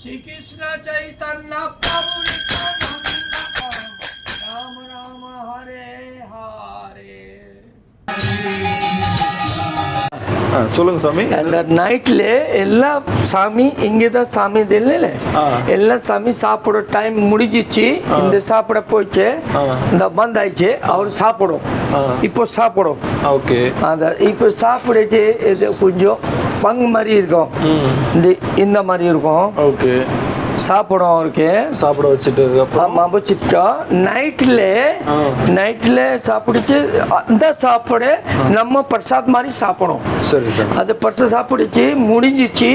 श्री कृष्ण चैतन्य प्रभु नित्यानंद राम राम हरे हरे. சொல்லுங்க சாமி. அந்த நைட்ல எல்லா சாமி இங்கே தான் சாமி தெரியல, எல்லா சாமி சாப்பிட டைம் முடிஞ்சிச்சு. இந்த சாப்பிட போயிடுச்சு, இந்த பந்த் ஆயிடுச்சு. அவர் சாப்பிடும், இப்போ சாப்பிடும். ஓகே. அந்த இப்போ சாப்பிடுச்சு. இது கொஞ்சம் பங்கு மாதிரி இருக்கும், இந்த மாதிரி இருக்கும். ஓகே. சாப்பிடும் அவருக்கு. சாப்பிட வச்சுட்டு ஆமாம் வச்சுட்டோம். நைட்டில் சாப்பிடுச்சு. அந்த சாப்பாடு நம்ம பிரசாத் மாதிரி சாப்பிடும். சரி சார். அது பிரசாத் சாப்பிடுச்சு முடிஞ்சிச்சு.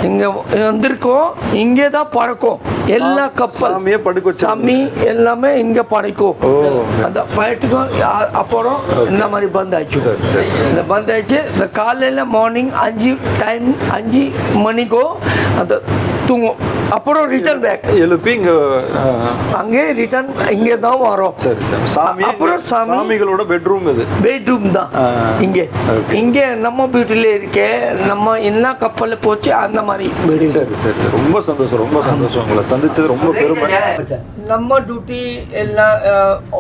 இங்கே வந்திருக்கோம், இங்கே தான் பறக்கும் எல்லா கப்பல். சாமியே படுக்க சாமி எல்லாமே இங்கே படைக்கும். அந்த படுக்கும். அப்புறம் இந்த மாதிரி பந்த் ஆயிடுச்சு. இந்த பந்த் ஆயிடுச்சு. இந்த காலையில் மார்னிங் 5 மணிக்கும் அந்த தூங்கும். அப்புறம் ரிட்டர்ன் பேக் எழுப்பி இங்கே அங்கே ரிட்டர்ன் இங்கே தான் வரும். சரி சார். சாமி அப்புறம் சாமிகளோட பெட்ரூம் இது. பெட்ரூம் தான் இங்கே. இங்கே நம்ம வீட்டில் இருக்கே, நம்ம என்ன கப்பலில் போச்சு அந்த மாதிரி பெட்ரூம். சரி சரி. ரொம்ப சந்தோஷம், ரொம்ப சந்தோஷம். உங்களை சந்திச்சது ரொம்ப பெருமை. நம்ம டியூட்டி எல்லாம்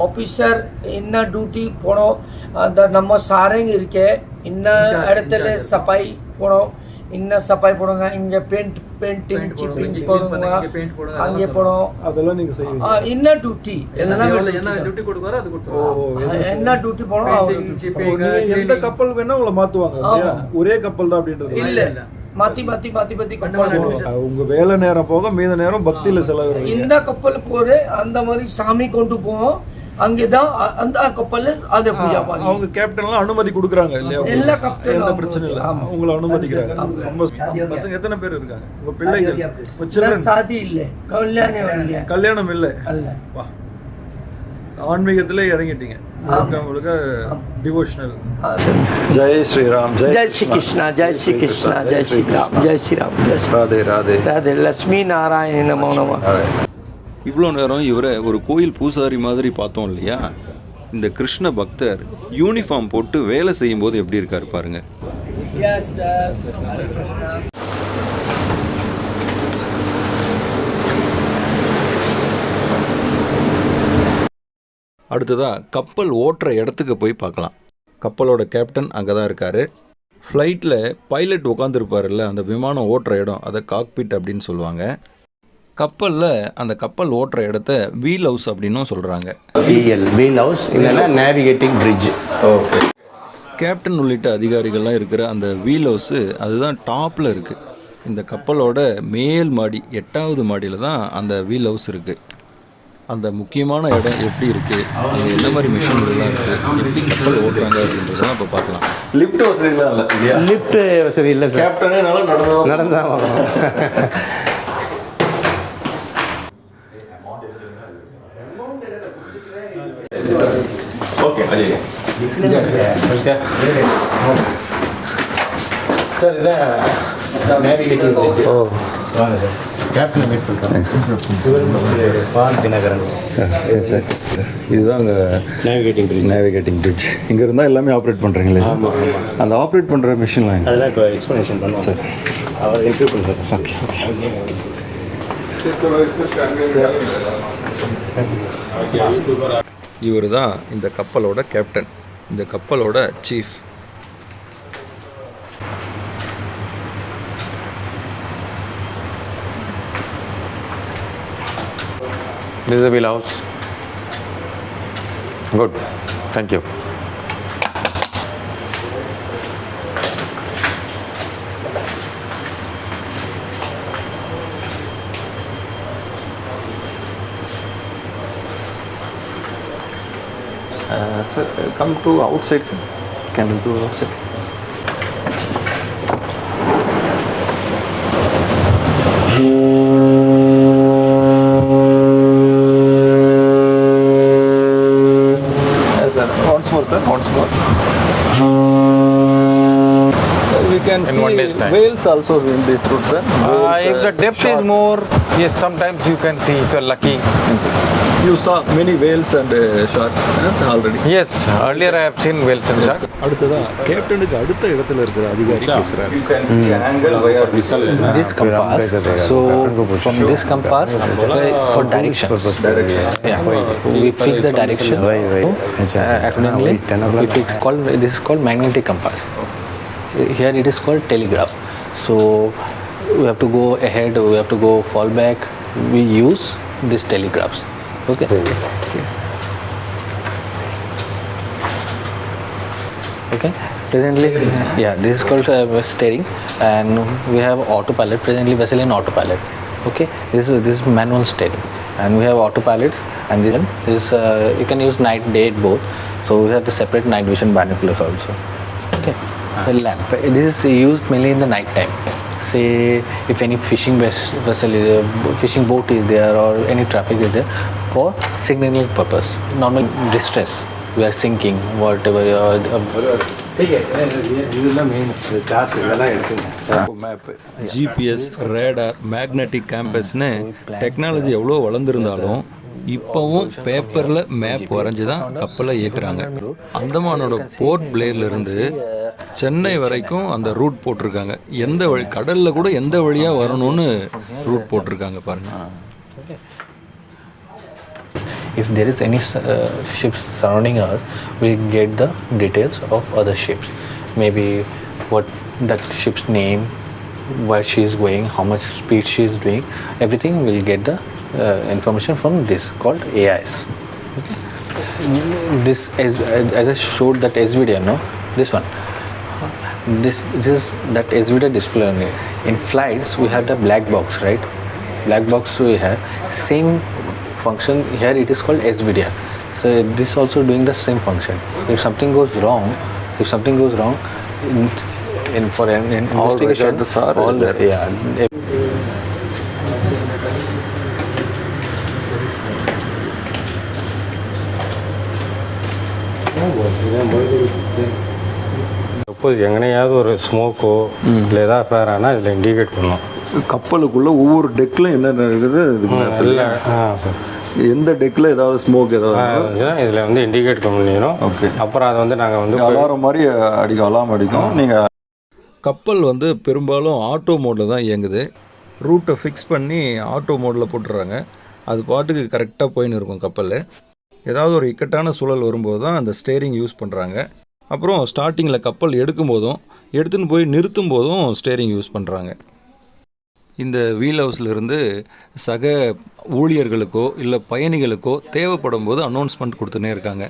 ஆஃபீஸர் என்ன டியூட்டி போனோம். அந்த நம்ம சாரங்க இருக்கே, இன்ன இடத்துல சஃபாய் போனோம், இன்ன சஃபாய் போடுங்க. இங்கே பெயிண்டிங் சிப்பிங் போடுங்க, அங்கே போடும். அதெல்லாம் நீங்க செய்வீங்க. என்ன டியூட்டி எல்லாம் என்ன டியூட்டி கொடுக்குறாரோ அது கொடுத்துருவோம். என்ன டியூட்டி போடும். எந்த கப்பல் வேணா உங்களை மாத்துவாங்க. ஒரே கப்பல் தான் அப்படின்றது இல்ல, மாத்தி உங்க வேலை நேரம் போக மீத நேரம் பக்தியில செலவு. இந்த கப்பல் போற அந்த மாதிரி சாமி கொண்டு போவோம். அங்கேதான் அந்த கப்பல்ல அதை பூஜா பண்ணி அவங்க கேப்டன்லாம் அனுமதி கொடுக்குறாங்க இல்லையா? எல்லா கப்பலும் எந்த பிரச்சனை இல்லை, உங்களை அனுமதிக்கிறாங்க. ரொம்ப பசங்க எத்தனை பேர் இருக்காங்க? உங்க பிள்ளைகள்? சாதி இல்ல, கல்யாணம் இல்ல. ஆன்மீகத்திலே இறங்கிட்டீங்க உங்களுக்கு. டிவோஷனல். ஜெய் ஸ்ரீராம், ஜெய் ஸ்ரீ கிருஷ்ணா, ஜெய் ஸ்ரீ கிருஷ்ணா, ஜெய் ஸ்ரீ ராம், ஜெய் ஸ்ரீ ராம், ராதே ராதே ராதே. லட்சுமி நாராயண நமோ நமः. இவ்வளோ நேரம் இவரை ஒரு கோயில் பூசாரி மாதிரி பார்த்தோம் இல்லையா? இந்த கிருஷ்ண பக்தர் யூனிஃபார்ம் போட்டு வேலை செய்யும்போது எப்படி இருக்காரு பாருங்க. அடுத்ததாக கப்பல் ஓட்டுற இடத்துக்கு போய் பார்க்கலாம். கப்பலோட கேப்டன் அங்கே தான் இருக்கார். ஃப்ளைட்டில் பைலட் உட்காந்துருப்பார்ல, அந்த விமானம் ஓட்டுற இடம், அதை காக்பிட் அப்படின்னு சொல்லுவாங்க. கப்பலில் அந்த கப்பல் ஓட்டுற இடத்த வீல் ஹவுஸ் அப்படின்னும் சொல்கிறாங்க. வீல் ஹவுஸ் இல்லைன்னா நேவிகேட்டிங் பிரிட்ஜ். கேப்டன் உள்ளிட்ட அதிகாரிகள்லாம் இருக்கிற அந்த வீல் ஹவுஸு அதுதான் டாப்பில் இருக்குது. இந்த கப்பலோட மேல் மாடி 8வது மாடியில் தான் அந்த வீல் ஹவுஸ் இருக்குது. அந்த முக்கியமான இடம் எப்படி இருக்குது, அங்கே என்ன மாதிரி மிஷின்கள்லாம் இருக்குது, எப்படி கப்பல் ஓட்டுறாங்க அப்படின்றதெல்லாம் இப்போ பார்க்கலாம். லிஃப்ட் வசதிலாம் இல்லை இல்லையா? லிஃப்ட் வசதி இல்லை சார். கேப்டனே நல்லா நடந்தான் வரணும். ஓகே அஜய் சார் இதான் நேவிகேட்டிங் பிரிட்ஜ். ஓ வாங்க சார். கேப்டன் மீட் பண்ணுறேன் சார். பான் தினகரன். சார் இதுதான் அங்கே நேவிகேட்டிங் பிரிட்ஜ். இங்கே இருந்தால் எல்லாமே ஆப்ரேட் பண்ணுறீங்களே? ஆமாம் ஆமாம். அந்த ஆப்ரேட் பண்ணுற மிஷின்லாம் அதெல்லாம் இப்போ எக்ஸ்ப்ளனேஷன் பண்ணுவோம் சார். அவர் இன்டர்வியூ பண்ணுறேன் சார். இவர் தான் இந்த கப்பலோட கேப்டன், இந்த கப்பலோட chief. This is the wheel house. Good. Thank you. Sir, come to outside, sir. Can you go outside? Yes, sir. Once more, sir. Once more. We can see one day's time. whales also in this route, sir. If the depth is more, yes, sometimes you can see if you're lucky. You saw many whales and sharks already. Yes, earlier I have seen whales and sharks. அடுத்ததா கேப்டனுக்கு அடுத்த இடத்துல இருக்கிற அதிகாரி பேசுறாரு. You can see angle where this compass. So from this compass for direction. Yeah, we fix the direction. Accordingly, we fix this is called magnetic compass. Here it is called telegraph. So we have to go ahead, we have to go fall back. We use these telegraphs. Okay. Okay. Presently, yeah, this is called steering, and we have autopilot. Presently, vessel in autopilot. Okay. This is manual steering, and we have autopilots, and then this you can use night, day both. So we have to separate night vision binoculars also. Okay. The lamp. This is used mainly in the night time. Say if any fishing vessel is fishing boat is there or any traffic is there for signaling purpose. Normal distress, we are sinking whatever. Map, GPS, radar, magnetic கேம்பஸ்னு technology எவ்வளோ வளர்ந்துருந்தாலும் இப்போவும் பேப்பரில் map வரைஞ்சி தான் கப்பலை இயக்குறாங்க. அந்தமானோட board பிளேயர்லேருந்து Chennai வரைக்கும் அந்த ரூட் போட்டிருக்காங்க. எந்த வழி, கடலில் கூட எந்த வழியாக வரணும்னு ரூட் போட்டிருக்காங்க பாருங்கள். If there is any ships surrounding us, we'll get the details of other ships. Maybe what that ship's name, where she is going, how much speed she is doing. Everything we'll get the information from this called AIS. Okay. This as I showed that SVD, no, this one. This is that SVD display only. In flights we have the black box, right? Black box we have same function. Here it is called SVD. So this also doing the same function. If something goes wrong, in for an investigation, all yeah. Suppose எங்கனையாவது ஒரு ஸ்மோக்கோ இல்லை ஏதாவது fair ஆனால் இதில் indicate பண்ணும். கப்பலுக்குள்ள ஒவ்வொரு டெக்கில் என்ன நடக்குது இல்லை சார், எந்த டெக்கில் ஏதாவது ஸ்மோக் ஏதாவது இதில் வந்து இண்டிகேட் பண்ணிடும். ஓகே, அப்புறம் அதை வந்து நாங்கள் வந்து அலாரம் மாதிரி அலாரம் அடிக்கும். நீங்கள் கப்பல் வந்து பெரும்பாலும் ஆட்டோ மோடில் தான் இயங்குது. ரூட்டை ஃபிக்ஸ் பண்ணி ஆட்டோ மோடில் போட்டுடுறாங்க. அது பாட்டுக்கு கரெக்டாக போயின்னு இருக்கும் கப்பல். ஏதாவது ஒரு இக்கட்டான சூழல் வரும்போது தான் அந்த ஸ்டேரிங் யூஸ் பண்ணுறாங்க. அப்புறம் ஸ்டார்டிங்கில் கப்பல் எடுக்கும்போதும் எடுத்துன்னு போய் நிறுத்தும் போதும் ஸ்டேரிங் யூஸ் பண்ணுறாங்க. இந்த வீல் ஹவுஸ்லேருந்து சக ஊழியர்களுக்கோ இல்லை பயணிகளுக்கோ தேவைப்படும் போது அனௌன்ஸ்மெண்ட் கொடுத்துனே இருக்காங்க.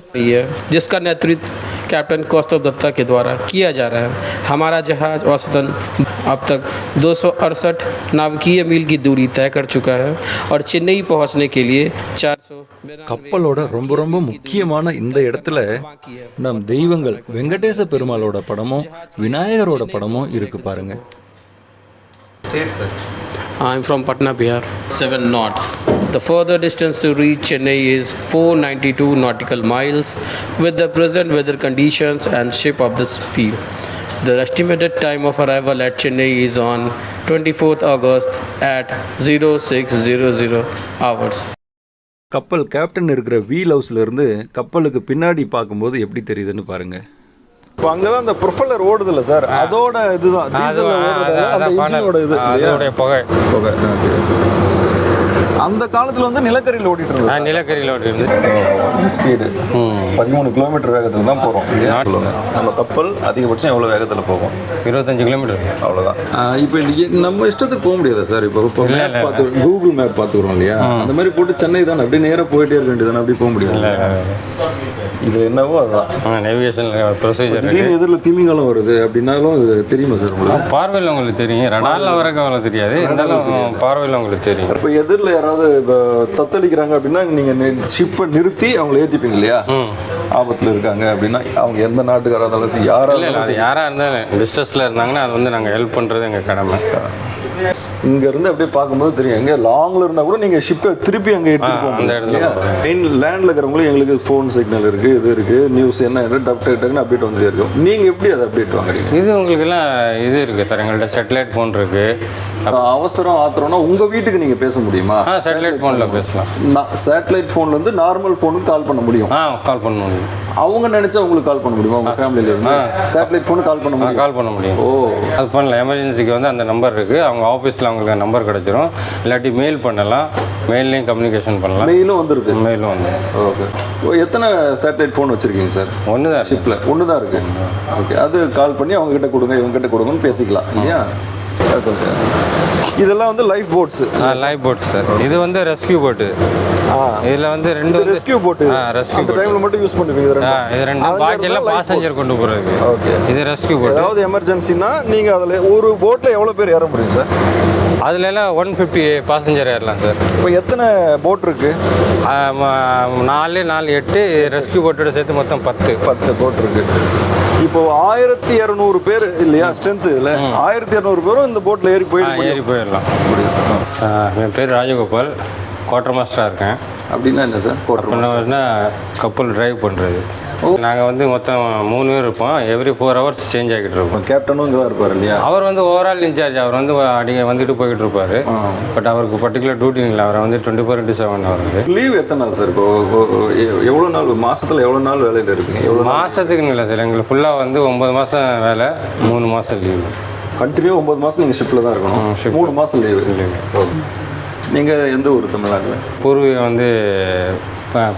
जिसका नेतृत्व कैप्टन कौस्तुभ दत्ता के द्वारा किया जा रहा है. हमारा जहाज औसतन अब तक 268 नाविकीय मील की दूरी तय कर चुका है और चेन्नई पहुंचने के लिए 400 கப்பலோட ரொம்ப ரொம்ப முக்கியமான இந்த இடத்துல நம் தெய்வங்கள் வெங்கடேச பெருமாளோட படமும் விநாயகரோட படமும் இருக்கு பாருங்க. I'm from Patna, Bihar. 7 knots. The further distance to reach Chennai is 492 nautical miles. With the present weather conditions and ship of the speed, the estimated time of arrival at Chennai is on 24th August at 0600 hours. கப்பல் captain இருக்கிற wheel ஹவுஸ்ல இருந்து கப்பலுக்கு பின்னாடி பார்க்கும்போது எப்படி தெரியுதுன்னு பாருங்க. இப்போ அங்கே தான் அந்த ப்ரொஃபலர் ஓடுது இல்லை சார், அதோட இதுதான் டீசலில் ஓடுறதால அந்த இன்ஜினோட இது இல்லையா புகை அந்த காலத்தில் வந்து நிலக்கரியில் ஓடிட்டு இருந்தது. நிலக்கரியில் ஓடிட்டு ஸ்பீடு 13 கிலோமீட்டர் வேகத்தில் தான் போகிறோம். நம்ம கப்பல் அதிகபட்சம் எவ்வளோ வேகத்தில் போகும்? 25 கிலோமீட்டர். அவ்வளோதான். இப்போ நம்ம இஷ்டத்துக்கு போக முடியாது சார். இப்போ மேப் பார்த்து கூகுள் மேப் பார்த்துக்கிறோம் இல்லையா, அந்த மாதிரி போட்டு சென்னை தானே அப்படியே நேராக போயிட்டே இருக்க வேண்டியது தானே, அப்படி போக முடியாது. இது என்னவோ அதுதான் நேவிகேஷன் ப்ரொசீஜர். திடீர்னு எதிரில் திமிங்கலம் வருது அப்படின்னாலும் அது தெரியுமா சார் உங்களுக்கு? பார்வையில் உங்களுக்கு தெரியும், ரடாரில் வரைக்கும் அவ்வளோ தெரியாது, இருந்தாலும் பார்வையில் உங்களுக்கு தெரியும். இப்போ எதிரில் யாராவது இப்போ தத்தளிக்கிறாங்க அப்படின்னா நீங்கள் ஷிப்பை நிறுத்தி அவங்கள ஏற்றிப்பீங்க இல்லையா, ஆபத்தில் இருக்காங்க அப்படின்னா அவங்க எந்த நாட்டுக்காராக இருந்தாலும் யாராக இருந்தாலும் டிஸ்ட்ரெஸில் இருந்தாங்கன்னா அது வந்து நாங்கள் ஹெல்ப் பண்ணுறது எங்கள் கடமை. இங்கேருந்து அப்படியே பார்க்கும்போது தெரியும், எங்கே லாங்கில் இருந்தால் கூட நீங்கள் ஷிப்பை திருப்பி அங்கே எடுத்துகிட்டு போக முடியும். மெயின் லேண்டில் இருக்கிறவங்களும் எங்களுக்கு ஃபோன் சிக்னல் இருக்குது, இது இருக்குது, நியூஸ் என்ன டக்குன்னு அப்டேட் வந்துட்டே இருக்கும். நீங்கள் எப்படி அதை அப்டேட் வாங்குறீங்க? இது உங்களுக்குலாம் இது இருக்குது சார், எங்கள்கிட்ட சேட்டலைட் ஃபோன் இருக்குது. அவசரம் ஆத்திரம்னா உங்கள் வீட்டுக்கு நீங்கள் பேச முடியுமா? சேட்டலைட் ஃபோனில் பேசலாம். சேட்டலைட் ஃபோன்லேருந்து நார்மல் ஃபோனுக்கு கால் பண்ண முடியும். கால் பண்ண முடியும். அவங்க நினச்சா உங்களுக்கு கால் பண்ண முடியுமா? உங்கள் ஃபேமிலியில் இருந்து சேட்டலைட் ஃபோனுக்கு கால் பண்ண முடியும். கால் பண்ண முடியும். அது பண்ணலாம். எமர்ஜென்சிக்கு வந்து அந்த நம்பர் இருக்குது, அவங்க ஆஃபீஸில் அவங்களுக்கு நம்பர் கிடச்சிரும். இல்லாட்டி மெயில் பண்ணலாம், மெயிலையும் கம்யூனிகேஷன் பண்ணலாம். மெயிலும் வந்துடுது. மெயிலும் வந்துடும். ஓகே. எத்தனை சேட்டலைட் ஃபோன் வச்சுருக்கீங்க சார்? ஒன்று தான் ஷிப்பில் ஒன்று தான் இருக்குது. ஓகே. அது கால் பண்ணி அவங்ககிட்ட கொடுங்க, இவங்ககிட்ட கொடுங்கன்னு பேசிக்கலாம் இல்லையா? இதெல்லாம் வந்து life boats. Life boats sir. இது வந்து ரெஸ்கியூ போட்டு. இதில் வந்து ரெண்டு ரெஸ்கியூ போட்டு அந்த டைமில் மட்டும் யூஸ் பண்ணுவீங்க. இது ரெண்டு பாக்கியெல்லாம் பாசஞ்சர் கொண்டு போகிறது. ஓகே. இது ரெஸ்கியூ போட். ஏதாவது எமர்ஜென்சினா நீங்கள் அதில் ஒரு போட்டில் எவ்வளோ பேர் ஏற முடியும் சார்? அதில் எல்லாம் 150 பாசஞ்சர் ஏறலாம் சார். இப்போ எத்தனை போட் இருக்குது? 4 8 ரெஸ்கியூ போட்டோட சேர்த்து மொத்தம் 10 போட் இருக்குது. இப்போ 1200 பேர் இல்லையா ஸ்ட்ரென்த்? இதில் 1200 பேரும் இந்த போட்டில் ஏறி போயிடலாம். என் பேர் ராஜகோபால், குவார்டர் மாஸ்டராக இருக்கேன். அப்படின்னா என்ன சார் குவார்டர் மாஸ்டர்னா? கப்பல் டிரைவ் பண்ணுறது. நாங்கள் வந்து மொத்தம் 3 பேர் இருப்போம். எவ்ரி 4 hours சேஞ்ச் ஆகிட்டு இருப்போம். கேப்டனும் இங்கே தான் இருப்பார் இல்லையா? அவர் வந்து ஓவரால் இன்சார்ஜ். அவர் வந்து வந்துட்டு போய்கிட்டு இருப்பார். பட் அவருக்கு பர்டிகுலர் டியூட்டி இல்லை. அவரை வந்து 24/7 அவருக்கு. லீவ் எத்தனை நாள் சார்? இப்போ எவ்வளோ நாள் மாதத்தில் எவ்வளோ நாள் வேலையில் இருக்குங்க? எவ்வளோ மாதத்துக்கு இல்லை சார், எங்களுக்கு ஃபுல்லாக வந்து 9 மாதம் வேலை, 3 மாதம் லீவு. கண்டினியூ 9 மாதம் நீங்கள் ஷிப்பில் தான் இருக்கணும். 3 மாதம் லீவு. நீங்கள் எந்த ஊர் தமிழ்நாட்டில்? பூர்வீகம் வந்து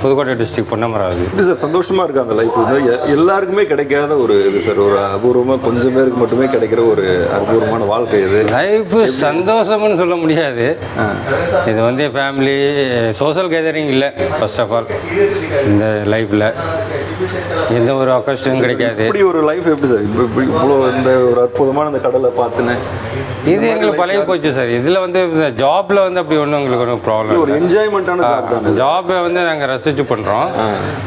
புதுக்கோட்டை டிஸ்ட்ரிக்ட் பொன்னமராவதி. எப்படி சார் சந்தோஷமாக இருக்குது அந்த லைஃப்? வந்து எல்லாருக்குமே கிடைக்காத ஒரு இது சார், ஒரு அபூர்வமாக கொஞ்சம் பேருக்கு மட்டுமே கிடைக்கிற ஒரு அபூர்வமான வாழ்க்கை இது. லைஃப் சந்தோஷம்னு சொல்ல முடியாது. இது வந்து ஃபேமிலி சோஷியல் கேதரிங் இல்லை ஃபர்ஸ்ட் ஆஃப் ஆல். இந்த லைஃப்பில் எந்த ஒரு அக்கஷ்டம் கிடைக்காது. இப்படி ஒரு லைஃப் எப்படி சார் இவ்வளோ இந்த ஒரு அற்புதமான இந்த கடலை பார்த்துன்னு? இது எங்களுக்கு பழகி போச்சு சார். இதில் வந்து இந்த ஜாப்பில் வந்து அப்படி ஒன்றும் எங்களுக்கு ஒன்றும் ப்ராப்ளம். ஒரு என்ஜாய்மெண்ட்டான ஜாப் தான். ஜாப்பை வந்து நாங்கள் ரசித்து பண்ணுறோம்.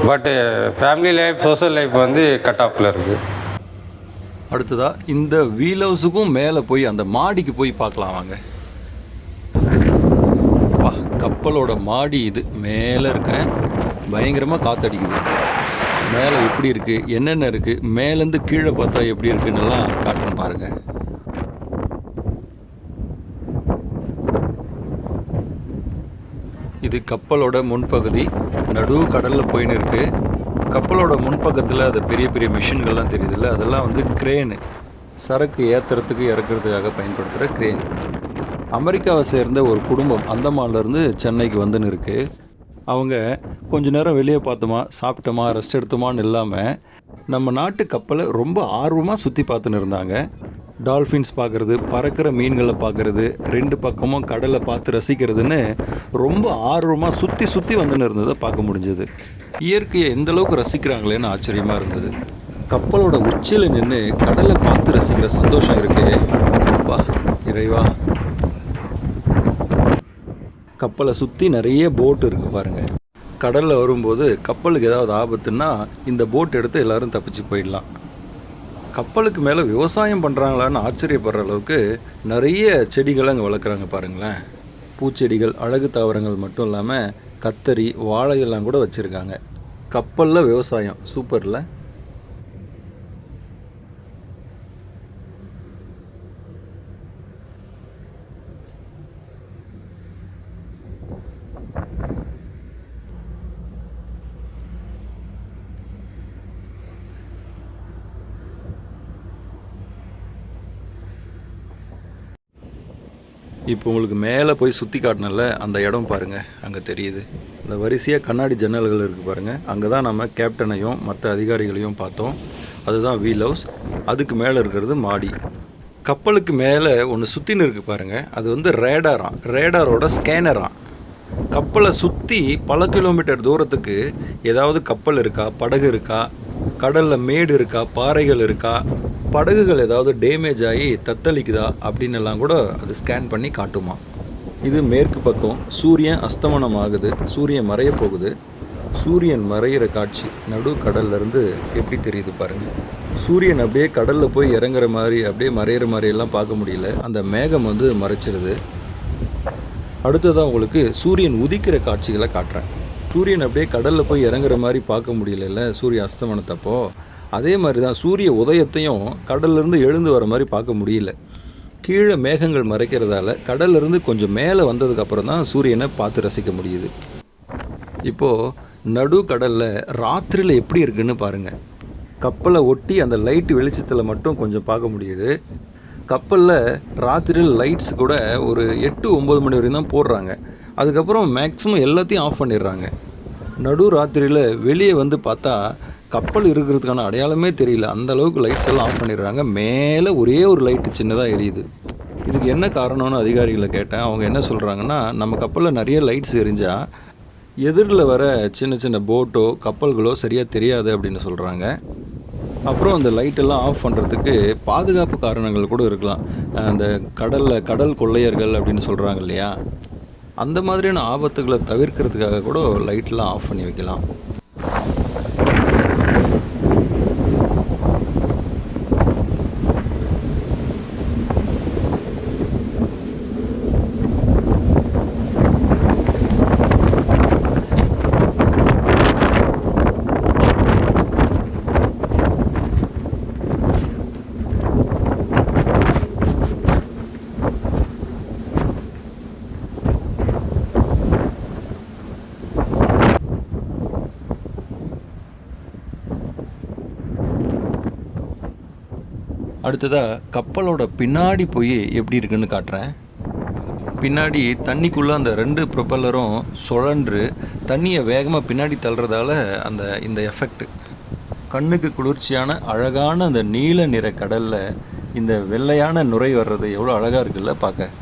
பட்டு ஃபேமிலி லைஃப் சோஷியல் லைஃப் வந்து கட் ஆஃபில் இருக்குது. அடுத்ததாக இந்த வீல் ஹவுஸுக்கும் மேலே போய் அந்த மாடிக்கு போய் பார்க்கலாம் வாங்க. கப்பலோட மாடி இது மேலே இருக்கேன். பயங்கரமாக காற்றடிக்குது. மேலே எப்படி இருக்குது, என்னென்ன இருக்குது, மேலேருந்து கீழே பார்த்தா எப்படி இருக்குன்னுலாம் காட்டுறேன் பாருங்கள். இது கப்பலோட முன்பகுதி. நடு கடலில் போயின்னு இருக்குது. கப்பலோட முன்பக்கத்தில் அது பெரிய பெரிய மிஷின்கள்லாம் தெரியுதுல்ல, அதெல்லாம் வந்து கிரேனு. சரக்கு ஏற்றுறதுக்கு இறக்குறதுக்காக பயன்படுத்துகிற கிரேன். அமெரிக்காவை சேர்ந்த ஒரு குடும்பம் அந்தமான்லேருந்து சென்னைக்கு வந்துன்னு இருக்குது. அவங்க கொஞ்ச நேரம் வெளியே பார்த்தோமா, சாப்பிட்டோமா, ரெஸ்ட் எடுத்தோமான்னு இல்லாமல் நம்ம நாட்டு கப்பலை ரொம்ப ஆர்வமாக சுற்றி பார்த்துன்னு இருந்தாங்க. டால்ஃபின்ஸ் பார்க்குறது, பறக்கிற மீன்களை பார்க்குறது, 2 பக்கமும் கடலை பார்த்து ரசிக்கிறதுன்னு ரொம்ப ஆர்வமாக சுற்றி சுற்றி வந்துன்னு இருந்ததை பார்க்க முடிஞ்சது. இயற்கையை எந்த அளவுக்கு ரசிக்கிறாங்களேன்னு ஆச்சரியமாக இருந்தது. கப்பலோட உச்சியில் நின்று கடலை பார்த்து ரசிக்கிற சந்தோஷம் இருக்கே, வா இறைவா. கப்பலை சுற்றி நிறைய போட் இருக்குது பாருங்கள். கடலில் வரும்போது கப்பலுக்கு ஏதாவது ஆபத்துன்னா இந்த போட் எடுத்து எல்லோரும் தப்பிச்சு போயிடலாம். கப்பலுக்கு மேலே விவசாயம் பண்ணுறாங்களான்னு ஆச்சரியப்படுற அளவுக்கு நிறைய செடிகளை அங்கே வளர்க்குறாங்க பாருங்களேன். பூச்செடிகள், அழகு தாவரங்கள் மட்டும் இல்லாமல் கத்தரி, வாழையெல்லாம் கூட வச்சுருக்காங்க. கப்பலில் விவசாயம் சூப்பரில். இப்போ உங்களுக்கு மேலே போய் சுற்றி காட்டினல அந்த இடம் பாருங்கள், அங்கே தெரியுது. இந்த வரிசையாக கண்ணாடி ஜன்னல்கள் இருக்குது பாருங்கள். அங்கே தான் நம்ம கேப்டனையும் மற்ற அதிகாரிகளையும் பார்த்தோம். அதுதான் வீல் ஹவுஸ். அதுக்கு மேலே இருக்கிறது மாடி. கப்பலுக்கு மேலே ஒன்று சுற்றின்னு இருக்குது பாருங்கள். அது வந்து ரேடாரோட ஸ்கேனராக. கப்பலை சுற்றி பல கிலோமீட்டர் தூரத்துக்கு ஏதாவது கப்பல் இருக்கா, படகு இருக்கா, கடலில் மேடு இருக்கா, பாறைகள் இருக்கா, படகுகள் ஏதாவது டேமேஜ் ஆகி தத்தளிக்குதா அப்படின்னு எல்லாம் கூட அது ஸ்கேன் பண்ணி காட்டுமா. இது மேற்கு பக்கம். சூரியன் அஸ்தமனம் ஆகுது, சூரியன் மறைய போகுது. சூரியன் மறையிற காட்சி நடு கடல்லேருந்து எப்படி தெரியுது பாருங்கள். சூரியன் அப்படியே கடலில் போய் இறங்குற மாதிரி, அப்படியே மறையிற மாதிரியெல்லாம் பார்க்க முடியல. அந்த மேகம் வந்து மறைச்சிருது. அடுத்ததாக உங்களுக்கு சூரியன் உதிக்கிற காட்சிகளை காட்டுறேன். சூரியன் அப்படியே கடலில் போய் இறங்குற மாதிரி பார்க்க முடியல சூரிய அஸ்தமனத்தப்போ. அதே மாதிரி தான் சூரிய உதயத்தையும் கடல்லேருந்து எழுந்து வர மாதிரி பார்க்க முடியல. கீழே மேகங்கள் மறைக்கிறதால கடல்லேருந்து கொஞ்சம் மேலே வந்ததுக்கப்புறம் தான் சூரியனை பார்த்து ரசிக்க முடியுது. இப்போது நடு கடலில் ராத்திரியில் எப்படி இருக்குன்னு பாருங்கள். கப்பலை ஒட்டி அந்த லைட் வெளிச்சத்தில் மட்டும் கொஞ்சம் பார்க்க முடியுது. கப்பலில் ராத்திரியில் லைட்ஸ் கூட ஒரு 8-9 மணி வரையும் தான் போடுறாங்க. அதுக்கப்புறம் மேக்ஸிமம் எல்லாத்தையும் ஆஃப் பண்ணிடுறாங்க. நடு ராத்திரியில் வெளியே வந்து பார்த்தா கப்பல் இருக்கிறதுக்கான அடையாளமே தெரியல. அந்த அளவுக்கு லைட்ஸ் எல்லாம் ஆஃப் பண்ணிடுறாங்க. மேலே ஒரே ஒரு லைட்டு சின்னதாக எரியுது. இதுக்கு என்ன காரணம்னு அதிகாரிகளை கேட்டேன். அவங்க என்ன சொல்கிறாங்கன்னா, நம்ம கப்பலில் நிறைய லைட்ஸ் எரிஞ்சால் எதிரில் வர சின்ன சின்ன போட்டோ கப்பல்களோ சரியாக தெரியாது அப்படின்னு சொல்கிறாங்க. அப்புறம் அந்த லைட்டெல்லாம் ஆஃப் பண்ணுறதுக்கு பாதுகாப்பு காரணங்கள் கூட இருக்கலாம். அந்த கடல் கொள்ளையர்கள் அப்படின்னு சொல்கிறாங்க இல்லையா, அந்த மாதிரியான ஆபத்துகளை தவிர்க்கிறதுக்காக கூட லைட்டெலாம் ஆஃப் பண்ணி வைக்கலாம். அடுத்ததாக கப்பலோட பின்னாடி போய் எப்படி இருக்குன்னு காட்டுறேன். பின்னாடி தண்ணிக்குள்ளே அந்த 2 ப்ரொப்பல்லரும் சுழன்று தண்ணியை வேகமாக பின்னாடி தள்ளுறதால இந்த எஃபெக்ட். கண்ணுக்கு குளிர்ச்சியான அழகான அந்த நீல நிற கடலில் இந்த வெள்ளையான நுரை வர்றது எவ்வளோ அழகாக இருக்குல்ல பார்க்க.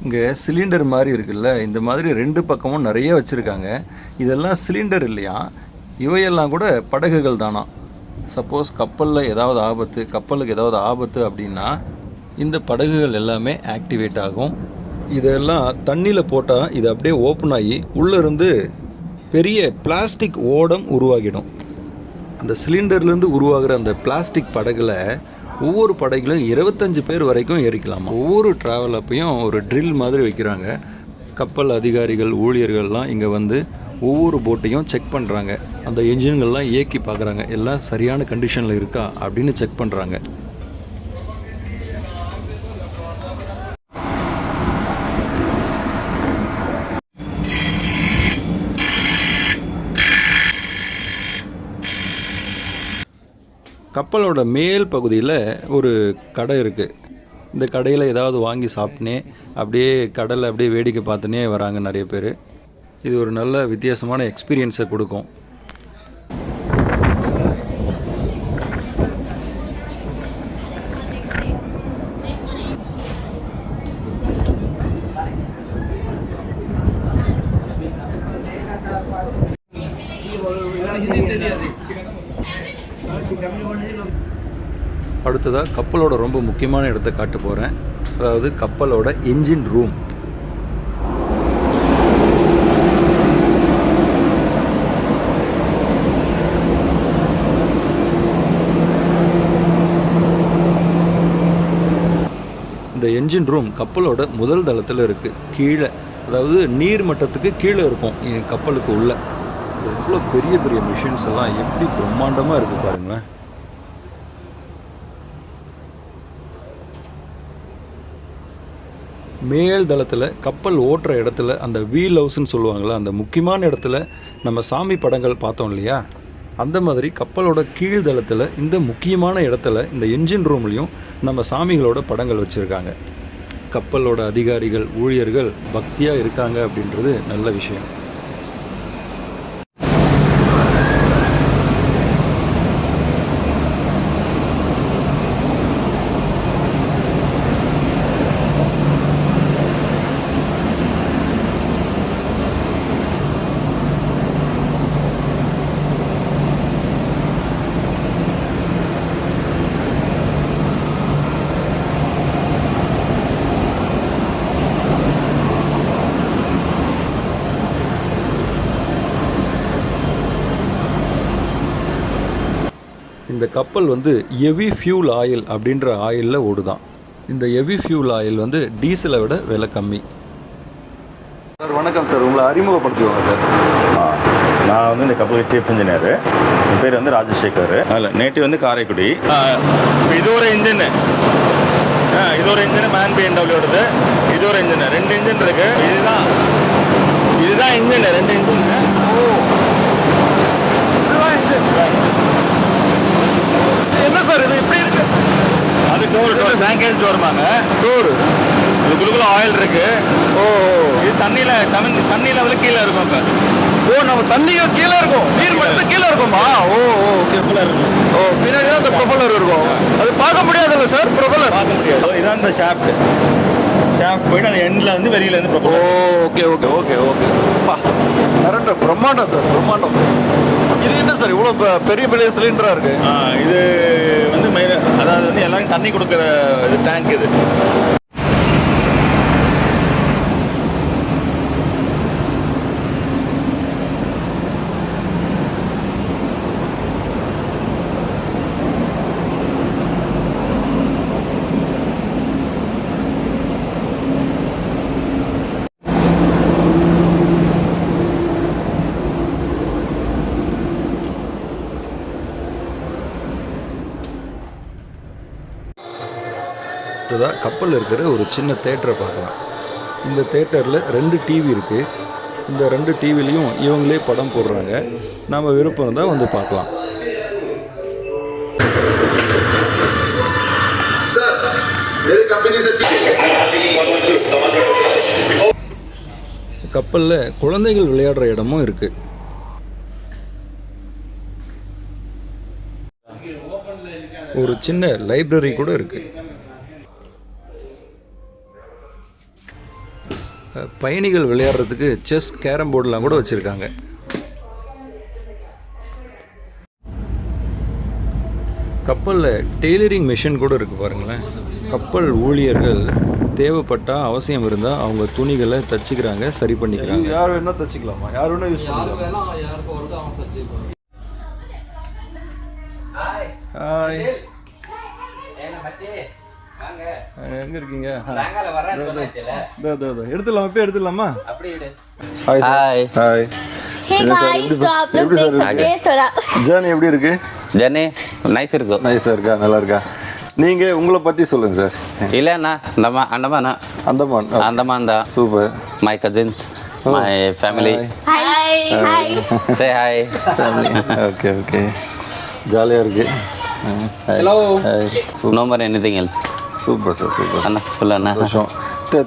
இங்கே சிலிண்டர் மாதிரி இருக்குல்ல, இந்த மாதிரி 2 பக்கமும் நிறைய வச்சுருக்காங்க. இதெல்லாம் சிலிண்டர் இல்லையா, இவையெல்லாம் கூட படகுகள் தானா. சப்போஸ் கப்பலில் ஏதாவது ஆபத்து, கப்பலுக்கு ஏதாவது ஆபத்து அப்படின்னா இந்த படகுகள் எல்லாமே ஆக்டிவேட் ஆகும். இதெல்லாம் தண்ணியில் போட்டால் இது அப்படியே ஓப்பன் ஆகி உள்ளேருந்து பெரிய பிளாஸ்டிக் ஓடம் உருவாகிடும். அந்த சிலிண்டர்லேருந்து உருவாகிற அந்த பிளாஸ்டிக் படகுல ஒவ்வொரு படகுலும் 25 பேர் வரைக்கும் ஏறிக்கலாம். ஒவ்வொரு ட்ராவல் அப்பையும் ஒரு ட்ரில் மாதிரி வைக்கிறாங்க. கப்பல் அதிகாரிகள், ஊழியர்கள்லாம் இங்கே வந்து ஒவ்வொரு போட்டையும் செக் பண்ணுறாங்க. அந்த என்ஜின்கள்லாம் இயக்கி பார்க்குறாங்க, எல்லாம் சரியான கண்டிஷனில் இருக்கா அப்படின்னு செக் பண்ணுறாங்க. கப்பலோட மேல் பகுதியில் ஒரு கடை இருக்குது. இந்த கடையில் ஏதாவது வாங்கி சாப்பிட்டுனே அப்படியே கடலை அப்படியே வேடிக்கை பார்த்துனே வராங்க நிறைய பேர். இது ஒரு நல்ல வித்தியாசமான எக்ஸ்பீரியன்ஸை கொடுக்கும். அடுத்ததாக கப்பலோட ரொம்ப முக்கியமான இடத்த காட்ட போகிறேன். அதாவது கப்பலோட என்ஜின் ரூம். இந்த என்ஜின் ரூம் கப்பலோட முதல் தளத்தில் இருக்குது. கீழே, அதாவது நீர் மட்டத்துக்கு கீழே இருக்கும் கப்பலுக்கு உள்ள. எவ்வளோ பெரிய பெரிய மிஷின்ஸ் எல்லாம் எப்படி பிரம்மாண்டமாக இருக்குது பாருங்களேன். மேல் தளத்தில் கப்பல் ஓட்டுற இடத்துல அந்த வீல் ஹவுஸ்ன்னு சொல்லுவாங்களா, அந்த முக்கியமான இடத்துல நம்ம சாமி படங்கள் பார்த்தோம் இல்லையா, அந்த மாதிரி கப்பலோட கீழ் தளத்தில் இந்த முக்கியமான இடத்துல இந்த என்ஜின் ரூம்லேயும் நம்ம சாமிகளோட படங்கள் வச்சுருக்காங்க. கப்பலோட அதிகாரிகள் ஊழியர்கள் பக்தியாக இருக்காங்க அப்படின்றது நல்ல விஷயம். இந்த கப்பல் வந்து ஹெவி ஃபியூல் ஆயில் அப்படின்ற ஆயிலில் ஓடுதான். இந்த ஹெவி ஃபியூல் ஆயில் வந்து டீசலை விட விலை கம்மி. சார் வணக்கம் சார், உங்களை அறிமுகப்படுத்துவாங்க சார். நான் வந்து இந்த கப்பலுக்கு சீஃப் இன்ஜினியர். என் பேர் வந்து ராஜசேகர். அதில் நேட்டிவ் வந்து காரைக்குடி. இது ஒரு இன்ஜின், இது ஒரு இன்ஜின் மேன் பிஎன்டபிள்யூடது. இது ஒரு இன்ஜின், 2 இன்ஜின் இருக்கு. இதுதான் இன்ஜின், 2 இன்ஜின். என்ன சார் இது இப்படி இருக்கு? அது டோர் டேங்கேஜ் டோர்மாங்க. டோர் இதுக்குள்ள ஆயில் இருக்கு. ஓ, இது தண்ணி லெவலுக்கு கீழே இருக்கும். இப்போ நம்ம தண்ணியும் கீழே இருக்கும், நீர் மட்டும் கீழே இருக்குமா? ஓ ஓகே. ஓ, பின்னாடி தான் இந்த ப்ரொபல்லர் இருக்கும். அது பார்க்க முடியாதுல்ல சார்? ப்ரொபல்லர் பார்க்க முடியாது. இதான் இந்த ஷாஃப்ட் போயிட்டு அந்த எண்டில் வந்து வெளியில இருந்து propeller. Okay okay okay okay. கரெக்டாக பிரம்மாண்டம் சார், பிரம்மாண்டம். இது என்ன சார் இவ்வளோ பெரிய பெரிய சிலிண்டராக இருக்கு? இது வந்து அதாவது வந்து எல்லாரும் தண்ணி கொடுக்குற இது டேங்க். இது கப்பலில் இருக்கிற ஒரு சின்ன தேட்டரை பார்க்கலாம். இந்த தேட்டரில் 2 டிவி இருக்குது. இந்த 2 டிவிலையும் இவங்களே படம் போடுறாங்க. நாம் விருப்பம் இருந்தால் வந்து பார்க்கலாம். கப்பலில் குழந்தைகள் விளையாடுற இடமும் இருக்குது. ஒரு சின்ன லைப்ரரி கூட இருக்குது. பயணிகள் விளையாடுறதுக்கு செஸ், கேரம் போர்டெலாம் கூட வச்சுருக்காங்க. கப்பலில் டெய்லரிங் மிஷின் கூட இருக்குது பாருங்களேன். கப்பல் ஊழியர்கள் தேவைப்பட்டால் அவசியம் இருந்தால் அவங்க துணிகளை தச்சுக்கிறாங்க, சரி பண்ணிக்கிறாங்க. யார் வேணால் தச்சுக்கலாமா? யார் வேணால் யூஸ் பண்ணிக்கலாம். ஹாய், எங்க இருக்கீங்க? எடுத்துடலாமா? இப்போ எடுத்துடலாமா? Hi hi. எப்படி சார் ஜர்னி எப்படி இருக்கு? ஜர்னி நைஸ் இருக்கு. நைஸாக இருக்கா? நல்லா இருக்கா? நீங்கள் உங்களை பற்றி சொல்லுங்கள் சார். இல்லைண்ணா அந்தமான் அந்தமான் தான். Super. My cousins, my family. Hi. Say hi. Family. Okay okay. ஜாலியாக இருக்குது. Hello. No more anything else. Super sir super. Anna, full Anna. சந்தோஷம்.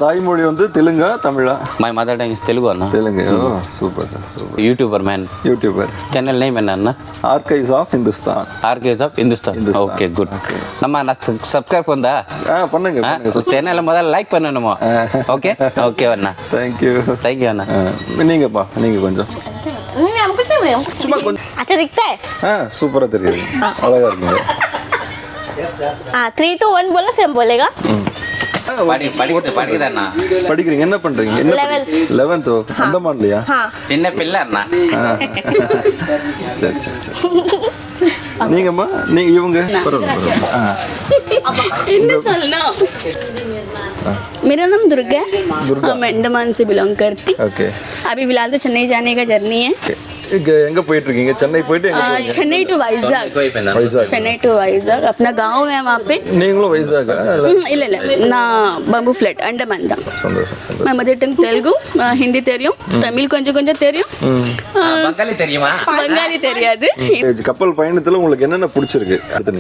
தாய்மொழி வந்து தெலுங்கா தமிழா? My mother tongue is Telugu, Anna. Telugu. Oh super sir super. YouTuber man. YouTuber. Channel name enna, Anna? Archives of Hindustan. Archives of Hindustan. Okay, good. நம்ம subscribe பண்ணா? பண்ணுங்க பண்ணுங்க sir. சேனலை முதல்ல like பண்ணணுமா? Okay okay Anna. Thank you. Thank you அண்ணா. நீங்கப்பா நீங்க கொஞ்சம். சும்மா கொஞ்சம். अच्छा दिखता है? சூப்பரா தெரியுது. அழகா இருக்கீங்க. 3 2 1 बोला फिर हम बोलेगा படிக்குதண்ணா. படிக்கிறீங்க என்ன பண்றீங்க? என்ன 11th அந்தமான்லையா? சின்ன பிள்ளை அண்ணா. சரி சரி சரி. நீங்கம்மா நீங்க இவங்க என்ன சொல்லணும்? मेरा नाम दुर्गा है। मैं अंडमान से बिलोंग करती। ओके। अभी फिलहाल तो चेन्नई जाने का जर्नी है। எங்க போயிட்டு இருக்கீங்க? சென்னை போயிட்டு எங்க போறீங்க? चेन्नई टू वाइजाग। चेन्नई टू वाइजाग अपना गांव है वहाँ पे। நீங்களும் வைசாகா? இல்ல ना बंबू फ्लैट अंडमान தான். சந்தோஷம் சந்தோஷம். मैं मदर टंग तेलुगु हिंदी தெரியும் தமிழ் கொஞ்சம் கொஞ்சம் தெரியும் பங்காளி தெரியுமா? பங்காளி தெரியாது. கப்பல் பயணத்துல உங்களுக்கு என்னென்ன பிடிச்சிருக்கு?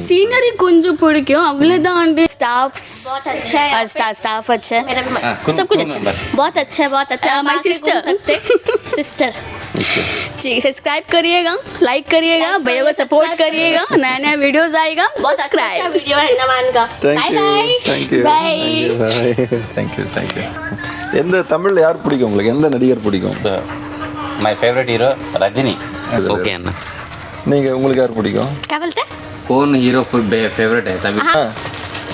सीनरी கொஞ்சம் பிடிக்கும் अवलेदान स्टाफ्स बहुत अच्छा है स्टाफ अच्छा है सब कुछ अच्छा है बहुत अच्छा माय सिस्टर जी सब्सक्राइब करिएगा लाइक करिएगा भैया को सपोर्ट करिएगा नया नया वीडियोस आएगा बहुत अच्छा वीडियो है अंडमान का Thank you. Thank you. Bye. Thank you. Thank you. எந்த தமிழ்ல யார் பிடிக்கும் உங்களுக்கு? எந்த நடிகர் பிடிக்கும்? My favourite hero Rajini. Okay அண்ணா. நீங்க உங்களுக்கு யார் பிடிக்கும்? क्या बोलते हैं? कौन हीरो फेवरेट है तमिल?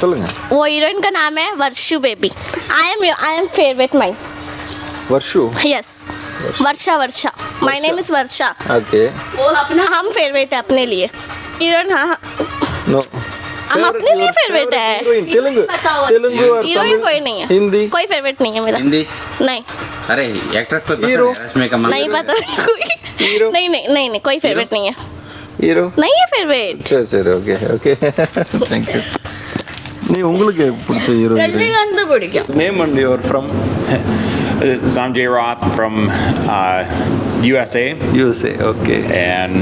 சொல்லுங்க. वो हीरोइन का नाम है Varshu baby. I am favourite mine. Varshu? Yes Varsha my name is Varsha. Okay. वो अपना हम फेवरेट है अपने लिए हीरोइन. हाँ नो हम अपने लिए फेवरेट है. तेलुगु और हीरोइन कोई नहीं है. हिंदी कोई फेवरेट नहीं है मेरा. हिंदी नहीं. अरे एक्ट्रेस को हीरो रश्मि का नहीं पता कोई. हीरो नहीं कोई फेवरेट नहीं है. हीरो नहीं है फेवरेट. சரி சரி ஓகே ஓகே. Thank you. நீ உங்களுக்கு பிடிச்ச ஹீரோ? ரஜினிகாந்த் பிடிக்கும். Name and you are from? Sanjay Roth from USA. USA, okay. And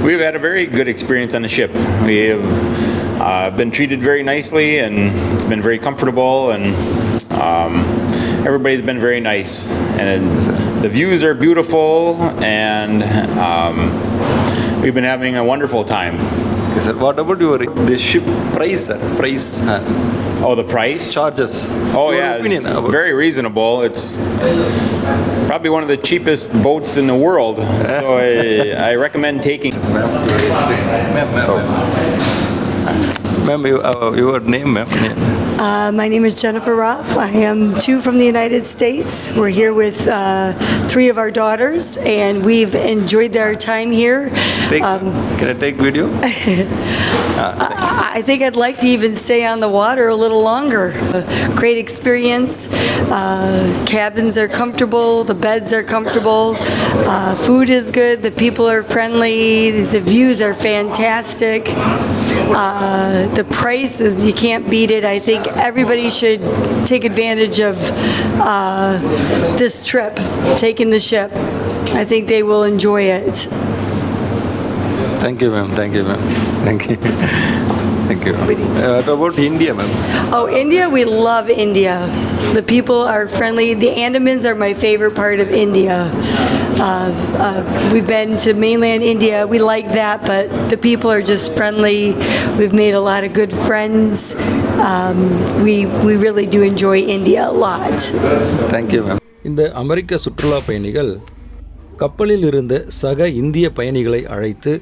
we've had a very good experience on the ship. We have been treated very nicely, and it's been very comfortable, and everybody's been very nice. And the views are beautiful, and we've been having a wonderful time. Okay, sir. What about the ship price, sir? Price? Oh, the price? Charges. Oh, Your yeah. opinion It's very reasonable. It's probably one of the cheapest boats in the world. So I recommend taking. Ma'am, your name, ma'am? My name is Jennifer Roth. I am too from the United States. We're here with 3 of our daughters, and we've enjoyed our time here. Can I take video? I think I'd like to even stay on the water a little longer. Great experience. Cabins are comfortable. The beds are comfortable. Food is good. The people are friendly. The views are fantastic. The prices, you can't beat it. I think everybody should take advantage of this trip, taking the ship. I think they will enjoy it. Thank you, ma'am. Thank you, ma'am. Thank you. Thank you. What about India, ma'am? Oh, India, we love India. The people are friendly. The Andamans are my favorite part of India. We've been to mainland India. We like that, but the people are just friendly. We've made a lot of good friends. We really do enjoy India a lot. Thank you, ma'am. இந்த அமெரிக்க சுற்றுலா பயணிகள் கப்பலில் இருந்த சக இந்திய பயணிகளை அழைத்து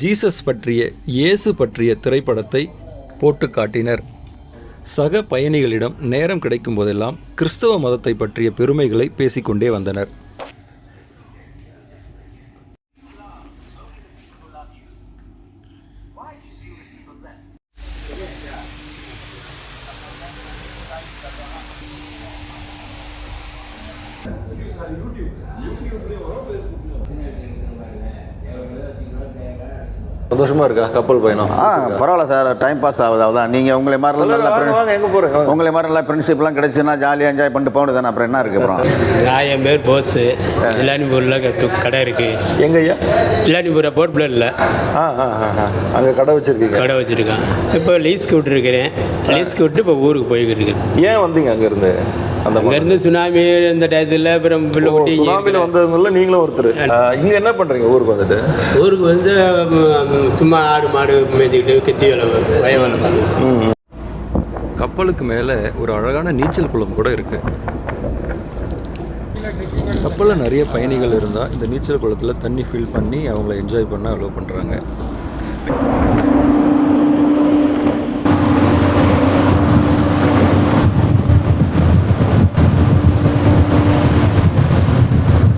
Jesus பற்றிய இயேசு பற்றிய திரைப்படத்தை போட்டு காட்டினர். சக பயணிகளிடம் நேரம் கிடைக்கும் போதெல்லாம் கிறிஸ்தவ மதத்தை பற்றிய பெருமைகளை பேசிக்கொண்டே வந்தனர். சந்தோஷமாக இருக்கா கப்பல் பயணம்? பரவாயில்ல சார், டைம் பாஸ் ஆகுது. அவ்வளோதான். நீங்கள் உங்களை மாதிரி நல்லா எங்கே போகிறேன், உங்களை மாதிரி நல்லா ஃப்ரெண்ட்ஷிப்லாம் கிடைச்சுன்னா ஜாலியாக என்ஜாய் பண்ணிட்டு போகணும் தானே. அப்புறம் என்ன இருக்குது அப்புறம்? என் பேர் போஸு. இல்லானிபூரில் கடை இருக்குது. எங்க ஐயா? இல்லானிபூரை போட் பிளேடில். அங்கே கடை வச்சுருக்கீங்க? கடை வச்சுருக்கேன். இப்போ லீஸ்க்கு விட்டுருக்கிறேன். லீஸ்க்கு விட்டு இப்போ ஊருக்கு போய்கிட்டு இருக்கேன். ஏன் வந்தீங்க அங்கேருந்து? அங்கேருந்து சுனாமி இந்த டயத்தில் அப்புறம் சுனாமியில் வந்தவங்கள நீங்களும் ஒருத்தர். இங்கே என்ன பண்ணுறீங்க ஊருக்கு வந்துட்டு? ஊருக்கு வந்து சும்மா ஆடு மாடு மேய்ச்சிக்கிட்டு கத்தி வேலை வய வேலை பார்த்து. கப்பலுக்கு மேலே ஒரு அழகான நீச்சல் குளம் கூட இருக்குது. கப்பலில் நிறைய பயணிகள் இருந்தால் இந்த நீச்சல் குளத்தில் தண்ணி ஃபில் பண்ணி அவங்கள என்ஜாய் பண்ண அலோவ் பண்ணுறாங்க.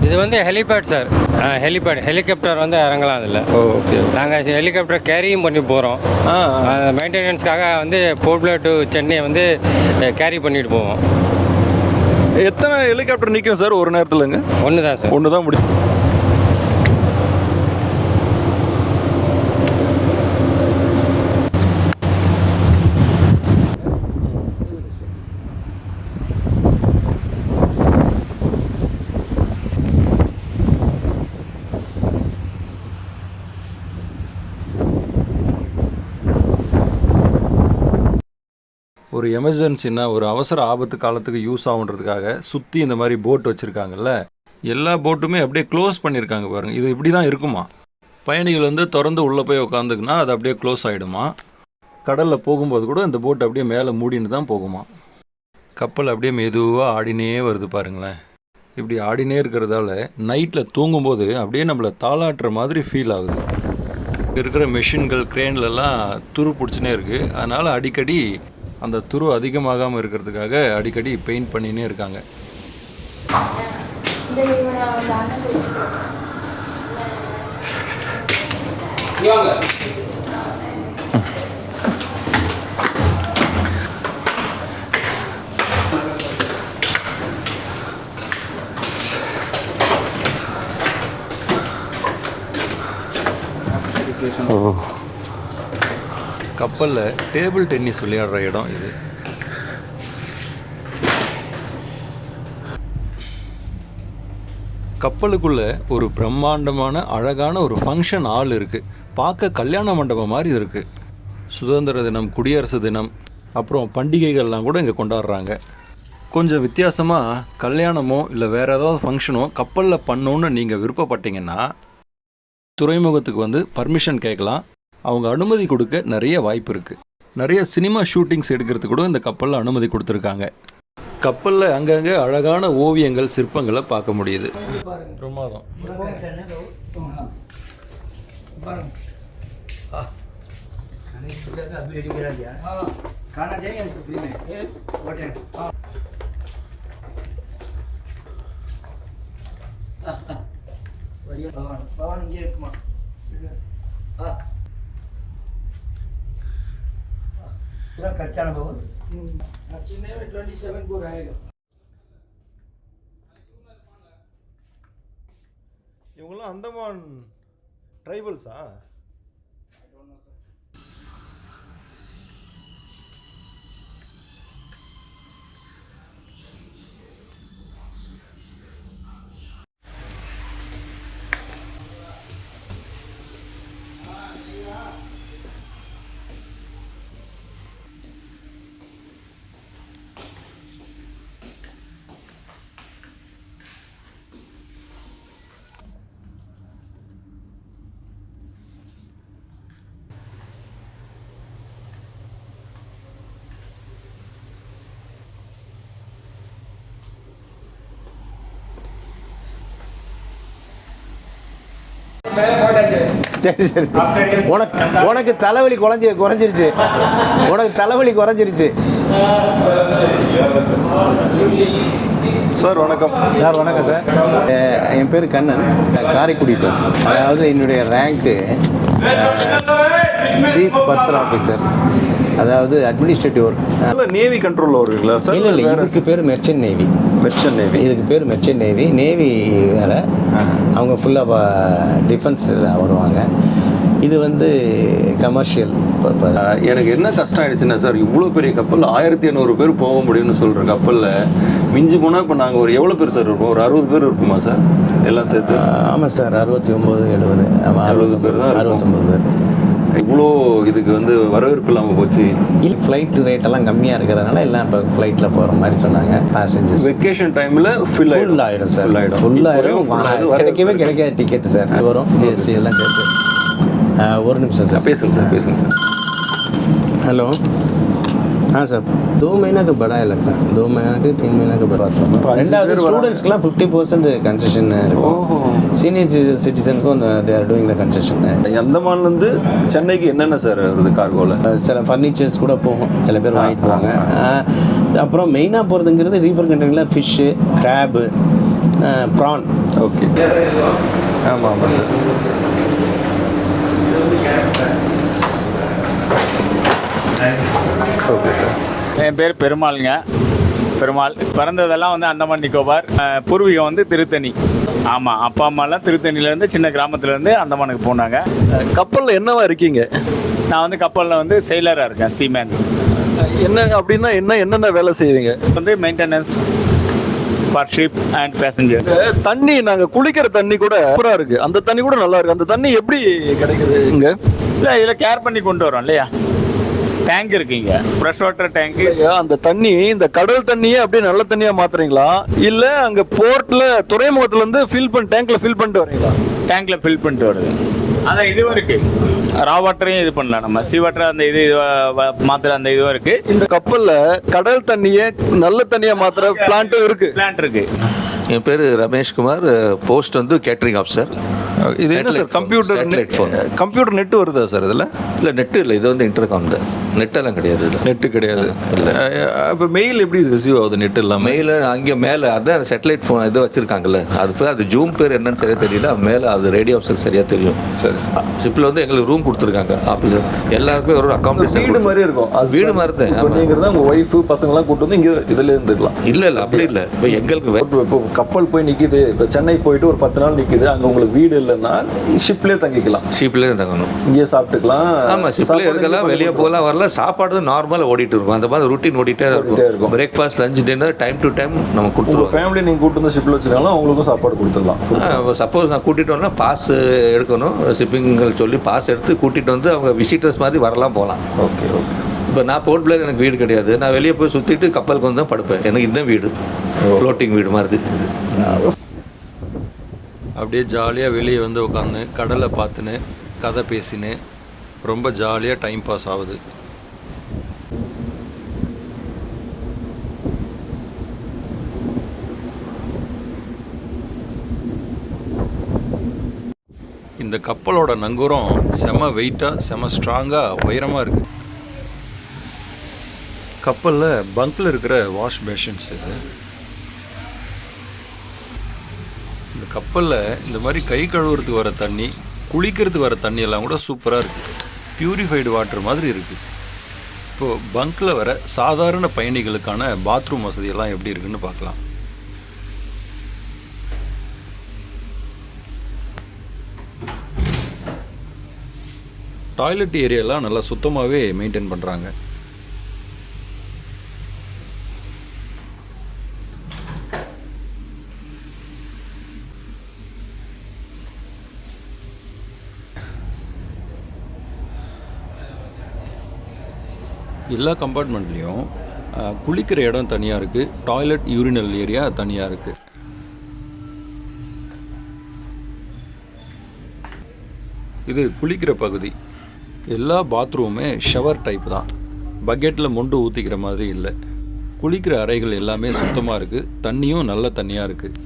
இது வந்து ஹெலிபேட் சார். ஹெலிகாப்டர் வந்து இறங்கலாம் அதில். ஓகே. நாங்கள் ஹெலிகாப்டர் கேரியும் பண்ணி போகிறோம். மெயின்டெனன்ஸ்க்காக வந்து போர்ட்ல டு சென்னை வந்து கேரி பண்ணிட்டு போவோம். எத்தனை ஹெலிகாப்டர் நிற்கும் சார் ஒரு நேரத்தில்ங்க? ஒன்று தான் சார். ஒன்று தான் முடியும். ஒரு எமர்ஜென்சின்னா ஒரு அவசர ஆபத்து காலத்துக்கு யூஸ் ஆகுன்றதுக்காக சுற்றி இந்த மாதிரி போட் வச்சுருக்காங்கல்ல, எல்லா போட்டுமே அப்படியே க்ளோஸ் பண்ணியிருக்காங்க பாருங்கள். இது இப்படி தான் இருக்குமா? பயணிகள் வந்து திறந்து உள்ளே போய் உட்காந்துக்குன்னா அது அப்படியே க்ளோஸ் ஆகிடுமா. கடலில் போகும்போது கூட இந்த போட் அப்படியே மேலே மூடின்னு தான் போகுமா. கப்பல் அப்படியே மெதுவாக ஆடினே வருது பாருங்களேன். இப்படி ஆடினே இருக்கிறதால நைட்டில் தூங்கும்போது அப்படியே நம்மளை தாளாட்டுற மாதிரி ஃபீல் ஆகுது. இருக்கிற மெஷின்கள் க்ரேன்லலாம் துரு பிடிச்சினே இருக்குது. அதனால் அடிக்கடி அந்த துரு அதிகமாகாமல் இருக்கிறதுக்காக அடிக்கடி பெயிண்ட் பண்ணினே இருக்காங்க. கப்பலில் டேபிள் டென்னிஸ் விளையாடுற இடம் இது. கப்பலுக்குள்ள ஒரு பிரம்மாண்டமான அழகான ஒரு ஃபங்க்ஷன் ஹால் இருக்குது. பார்க்க கல்யாண மண்டபம் மாதிரி இருக்குது. சுதந்திர தினம், குடியரசு தினம், அப்புறம் பண்டிகைகள்லாம் கூட இங்கே கொண்டாடுறாங்க. கொஞ்சம் வித்தியாசமாக கல்யாணமோ இல்லை வேறு ஏதாவது ஃபங்க்ஷனோ கப்பலில் பண்ணணுன்னு நீங்கள் விருப்பப்பட்டீங்கன்னா துறைமுகத்துக்கு வந்து பர்மிஷன் கேட்கலாம். அவங்க அனுமதி கொடுக்க நிறைய வாய்ப்பு இருக்குது. நிறைய சினிமா ஷூட்டிங்ஸ் எடுக்கிறதுக்கு கூட இந்த கப்பலில் அனுமதி கொடுத்துருக்காங்க. கப்பலில் அங்கங்கே அழகான ஓவியங்கள், சிற்பங்களை பார்க்க முடியுது. பிரமாதம். पूरा खर्चा ना बहुत चेन्नई में 27 को रहेगा. இவங்கெல்லாம் அந்தமான் ட்ரைபல்ஸா? சரி சரி. உனக்கு தலைவலி குறைஞ்சிருச்சு. உனக்கு தலைவலி குறைஞ்சிருச்சு. சார் வணக்கம். சார் வணக்கம் சார். என் பேர் கண்ணன், காரைக்குடி சார். அதாவது என்னுடைய ரேங்க்கு சீஃப் பர்சனல் ஆஃபீஸர், அதாவது அட்மினிஸ்ட்ரேட்டிவ் ஒர்க். நேவி கண்ட்ரோலில் வருவீங்களா சார்? இல்லை இல்லை, இதுக்கு பேர் மெர்ச்சன்ட் நேவி. மெர்ச்சன்ட் நேவி, இதுக்கு பேர் மெர்ச்சன்ட் நேவி. நேவி வேலை அவங்க ஃபுல்லாக டிஃபென்ஸில் வருவாங்க. இது வந்து கமர்ஷியல் பர்பஸ். எனக்கு என்ன கஷ்டம் ஆயிடுச்சுன்னா சார், இவ்வளோ பெரிய கப்பல் 1800 பேர் போக முடியும்னு சொல்கிற கப்பலில் மிஞ்சி போனால் இப்போ நாங்கள் ஒரு எவ்வளோ பேர் சார் இருப்போம்? ஒரு 60 பேர் இருப்போமா சார் எல்லாம் சேர்த்து? ஆமாம் சார், 69 70 ஆமாம் 60 பேர் தான், 69 பேர். இவ்வளோ இதுக்கு வந்து வரவேற்பு இல்லாமல் போச்சு. ஃப்ளைட் ரேட்டெல்லாம் கம்மியாக இருக்கிறதுனால எல்லாம் இப்போ ஃப்ளைட்டில் போகிற மாதிரி சொன்னாங்க. பேசஞ்சர்ஸ் வெக்கேஷன் டைமில் ஃபுல் ஆகிடும் சார், ஃபுல் ஆகிடும். கிடைக்கவே கிடைக்காது டிக்கெட்டு சார். வரும் ஜிஎஸ்டி எல்லாம் சேர்த்து. ஒரு நிமிஷம் சார், பேசுங்க சார். हेलो, हाँ सर, 2 महीना का बड़ा है लगता है, 2 महीना के 3 महीना का बड़ा था. ரெண்டாவது ஸ்டூடெண்ட்ஸ்க்குலாம் 50% கன்செஷன் இருக்கும். சீனியர் சிட்டிசனுக்கும் they are doing the concession. அந்தமான்லேருந்து சென்னைக்கு என்னென்ன சார் வருது கார்கோவில்? சில ஃபர்னிச்சர்ஸ் கூட போகும், சில பேர் வாங்கிட்டு போவாங்க. அப்புறம் மெயினாக போகிறதுங்கிறது ரீஃபர் கண்டெய்னரில் ஃபிஷ்ஷு, கிராபு, ப்ரான். ஓகே, ஆமாம் சார். Okay sir. என் பேர் பெருமாளுங்க. பெருமாள் பிறந்ததெல்லாம் வந்து அந்தமான் நிக்கோபார். பூர்வீகம் வந்து திருத்தணி. ஆமாம், அப்பா அம்மாலாம் திருத்தணிலேருந்து சின்ன கிராமத்துலேருந்து அந்தமானுக்கு போனாங்க. கப்பலில் என்னவா இருக்கீங்க? நான் வந்து கப்பலில் வந்து செயிலராக இருக்கேன், சீமேன். என்ன அப்படின்னா என்னென்ன வேலை செய்வீங்க? வந்து maintenance for ship and passenger. தண்ணி நாங்கள் குளிக்கிற தண்ணி கூட சூப்பராக இருக்குது. அந்த தண்ணி கூட நல்லா இருக்குது. அந்த தண்ணி எப்படி கிடைக்குது இங்கே? இல்லை, இதில் கேர் பண்ணி கொண்டு வரோம் இல்லையா. டேங்க் இருக்குங்க, ஃப்ரெஷ் வாட்டர் டேங்க். அந்த தண்ணி இந்த கடல் தண்ணியே அப்படியே நல்ல தண்ணியா மாத்துறீங்களா, இல்ல அங்க போர்ட்ல துறைமுகத்துல இருந்து டேங்க்ல ஃபில் பண்ணிட்டு வரீங்களா? டேங்க்ல ஃபில் பண்ணிட்டு வருது. அதான் இதுவும் இருக்கு, ரா வாட்டரையும் இது பண்ணலாம். நம்ம சி வாட்டர் அந்த இது மாத்துற அந்த இதுவும் இருக்கு. இந்த கப்பல்ல கடல் தண்ணியை நல்ல தண்ணியா மாத்துற பிளான்ட்டும் இருக்கு. பிளான்ட் இருக்கு. என் பேர் ரமேஷ்குமார், போஸ்ட் வந்து கேட்ரிங் ஆஃபீஸர். இது என்ன சார், கம்ப்யூட்டர் நெட் வருதா சார் இதில்? இல்லை, நெட்டு இல்லை, இது வந்து இன்டர்காம் தான். நெட்டெல்லாம் கிடையாது, இது நெட்டு கிடையாது. இல்லை, இப்போ மெயில் எப்படி ரிசீவ் ஆகுது? நெட் இல்லாமல் மெயில் அங்கே மேலே அதான் சேட்டலைட் ஃபோன் இது வச்சுருக்காங்கல்ல, அது பேர் அது ஜூம் பேர் என்னன்னு சரியாக தெரியல. மேலே அது ரேடியோ ஆஃபீஸருக்கு சரியாக தெரியும். சரி, ஷிப்பில் வந்து எங்களுக்கு ரூம் கொடுத்துருக்காங்க ஆஃபீஸர். எல்லாருக்குமே ஒரு அக்காமடேஷன் வீடு மாதிரி இருக்கும். வீடு மாதிரி தான். நீங்கள் தான் உங்கள் ஒய்ஃபு பசங்களாம் கூட்டு வந்து இங்கே இதில் இருந்துக்கலாம். இல்லை அப்படி இல்லை. இப்போ எங்களுக்கு இப்போ கப்பல் போய் நிற்கிது, இப்போ சென்னை போயிட்டு ஒரு 10 நாள் நிற்கிது, அங்கே உங்களுக்கு வீடு இல்லைன்னா ஷிப்லேயே தங்கிக்கலாம். ஷிப்லேயே தங்கணும், இங்கேயே சாப்பிட்டுக்கலாம். ஆமாம், ஷிப்லேயே இருக்கலாம், வெளியே போகலாம், வரலாம். சாப்பாடு நார்மலாக ஓடிட்டு இருக்கும். அந்த மாதிரி ரூட்டீன் ஓடிட்டே இருக்கும். Breakfast, lunch, dinner time to time நம்ம கொடுத்துருவோம். ஃபேமிலி நீங்கள் கூட்டு வந்து ஷிப்பில் வச்சுருக்காங்களா, அவங்களுக்கும் சாப்பாடு கொடுத்துடலாம். சப்போஸ் நான் கூட்டிகிட்டு வரேன்னா பாஸ் எடுக்கணும், ஷிப்பிங்கள் சொல்லி பாஸ் எடுத்து கூட்டிகிட்டு வந்து அவங்க விசிட்டர்ஸ் மாதிரி வரலாம், போகலாம். ஓகே. இப்போ நான் போர்ட் பிளேயர், எனக்கு வீடு கிடையாது. நான் வெளியே போய் சுற்றிட்டு கப்பலுக்கு வந்து தான் படுப்பேன். எனக்கு இதுதான் வீடு, ஃப்ளோட்டிங் வீடு மாதிரி. அப்படியே ஜாலியாக வெளியே வந்து உட்காந்து கடலை பார்த்துன்னு கதை பேசின்னு ரொம்ப ஜாலியாக டைம் பாஸ் ஆகுது. இந்த கப்பலோட நங்கூரம் செம வெயிட்டாக, செம ஸ்ட்ராங்காக, உயரமாக இருக்குது. கப்பலில் பங்க்கில் இருக்கிற வாஷ் பேஷன்ஸ் இது. இந்த கப்பலில் இந்த மாதிரி கை கழுவுறதுக்கு வர தண்ணி, குளிக்கிறதுக்கு வர தண்ணி எல்லாம் கூட சூப்பராக இருக்குது. பியூரிஃபைடு வாட்டர் மாதிரி இருக்குது. இப்போது பங்க்கில் வர சாதாரண பயணிகளுக்கான பாத்ரூம் வசதியெல்லாம் எப்படி இருக்குன்னு பார்க்கலாம். டாய்லெட் ஏரியாலாம் நல்லா சுத்தமாகவே மெயின்டைன் பண்ணுறாங்க. எல்லா கம்பார்ட்மெண்ட்லேயும் குளிக்கிற இடம் தனியாக இருக்குது, டாய்லெட் யூரினல் ஏரியா தனியாக இருக்குது. இது குளிக்கிற பகுதி. எல்லா பாத்ரூமே ஷவர் டைப் தான், பக்கெட்டில் மொண்டு ஊற்றிக்கிற மாதிரி இல்லை. குளிக்கிற அறைகள் எல்லாமே சுத்தமாக இருக்குது, தண்ணியும் நல்ல தண்ணியாக இருக்குது.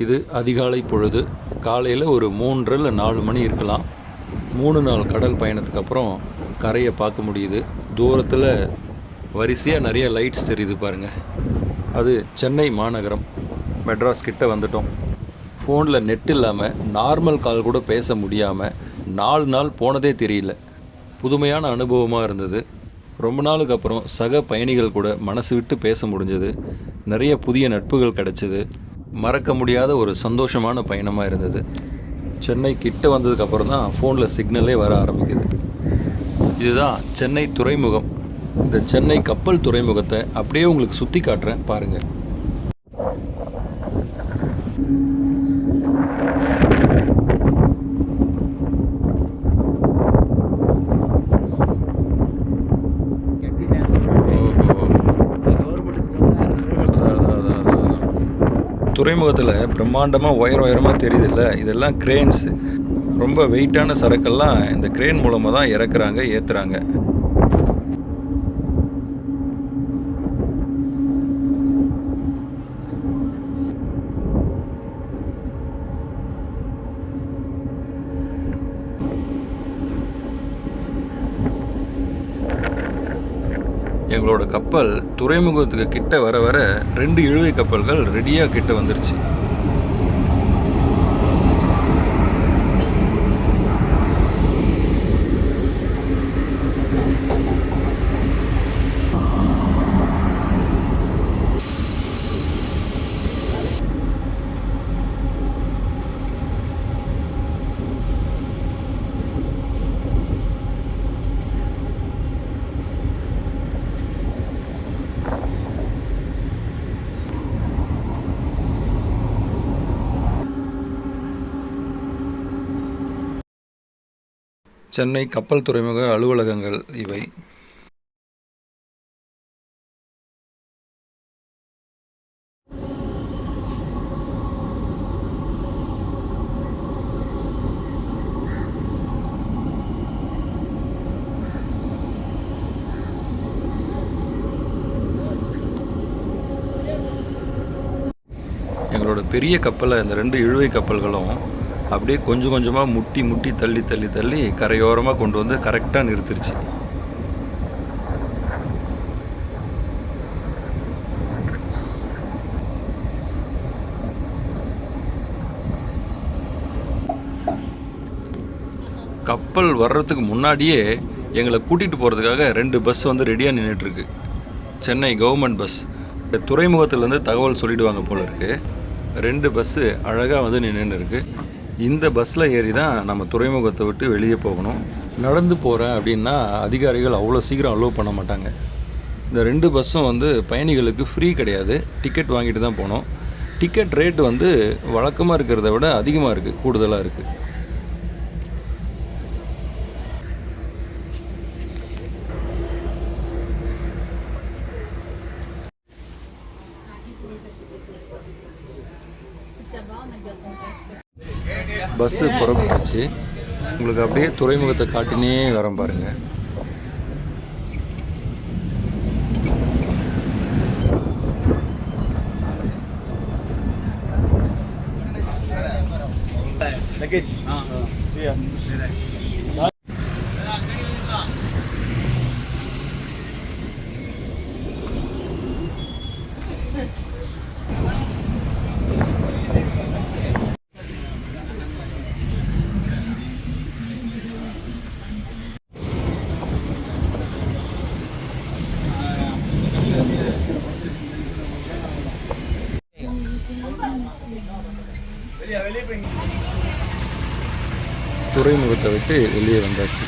இது அதிகாலை பொழுது. காலையில் ஒரு 3 இல்லை 4 மணி இருக்கலாம். 3 நாள் கடல் பயணத்துக்கு அப்புறம் கரையை பார்க்க முடியுது. தூரத்தில் வரிசையாக நிறைய லைட்ஸ் தெரியுது பாருங்கள். அது சென்னை மாநகரம். மெட்ராஸ் கிட்ட வந்துட்டோம். ஃபோனில் நெட் இல்லாமல் நார்மல் கால் கூட பேச முடியாமல் 4 நாள் போனதே தெரியல. புதுமையான அனுபவமாக இருந்தது. ரொம்ப நாளுக்கு அப்புறம் சக பயணிகள் கூட மனசு விட்டு பேச முடிஞ்சது, நிறைய புதிய நட்புகள் கிடச்சிது. மறக்க முடியாத ஒரு சந்தோஷமான பயணமாக இருந்தது. சென்னை கிட்ட வந்ததுக்கப்புறம் தான் ஃபோனில் சிக்னலே வர ஆரம்பிக்குது. இதுதான் சென்னை துறைமுகம். இந்த சென்னை கப்பல் துறைமுகத்தை அப்படியே உங்களுக்கு சுற்றி காட்டுறேன் பாருங்கள். துறைமுகத்தில் பிரம்மாண்டமாக உயரமாக தெரியுதில்ல, இதெல்லாம் கிரேன்ஸு. ரொம்ப வெயிட்டான சரக்கெல்லாம் இந்த கிரேன் மூலமாக தான் இறக்குறாங்க, ஏற்றுறாங்க. எங்களோட கப்பல் துறைமுகத்துக்கு கிட்ட வர வர 2 இழுவை கப்பல்கள் ரெடியாக கிட்ட வந்துருச்சு. சென்னை கப்பல் துறைமுக அலுவலகங்கள் இவை. எங்களோட பெரிய கப்பலை இந்த 2 இழுவை கப்பல்களும் அப்படியே கொஞ்சம் கொஞ்சமாக முட்டி தள்ளி கரையோரமாக கொண்டு வந்து கரெக்டாக நிறுத்திருச்சு. கப்பல் வர்றதுக்கு முன்னாடியே எங்களை கூட்டிகிட்டு போகிறதுக்காக 2 பஸ் வந்து ரெடியாக நின்றுட்டுருக்கு. Chennai government bus. துறைமுகத்துலேருந்து தகவல் சொல்லிவிடுவாங்க போல இருக்குது. 2 பஸ்ஸு அழகாக வந்து நின்று இருக்குது. இந்த பஸ்ஸில் ஏறி தான் நம்ம துறைமுகத்தை விட்டு வெளியே போகணும். நடந்து போகிறேன் அப்படின்னா அதிகாரிகள் அவ்வளோ சீக்கிரம் அலோவ் பண்ண மாட்டாங்க. இந்த 2 பஸ்ஸும் வந்து பயணிகளுக்கு ஃப்ரீ கிடையாது, டிக்கெட் வாங்கிட்டு தான் போனோம். டிக்கெட் ரேட்டு வந்து வழக்கமாக இருக்கிறத விட அதிகமாக இருக்குது, கூடுதலாக இருக்குது. பஸ்ஸு புறப்பட்டுருச்சு. உங்களுக்கு அப்படியே துறைமுகத்தை காட்டினே வரோம் பாருங்கள். துறைமுகத்தை விட்டு வெளியே வந்தாச்சு.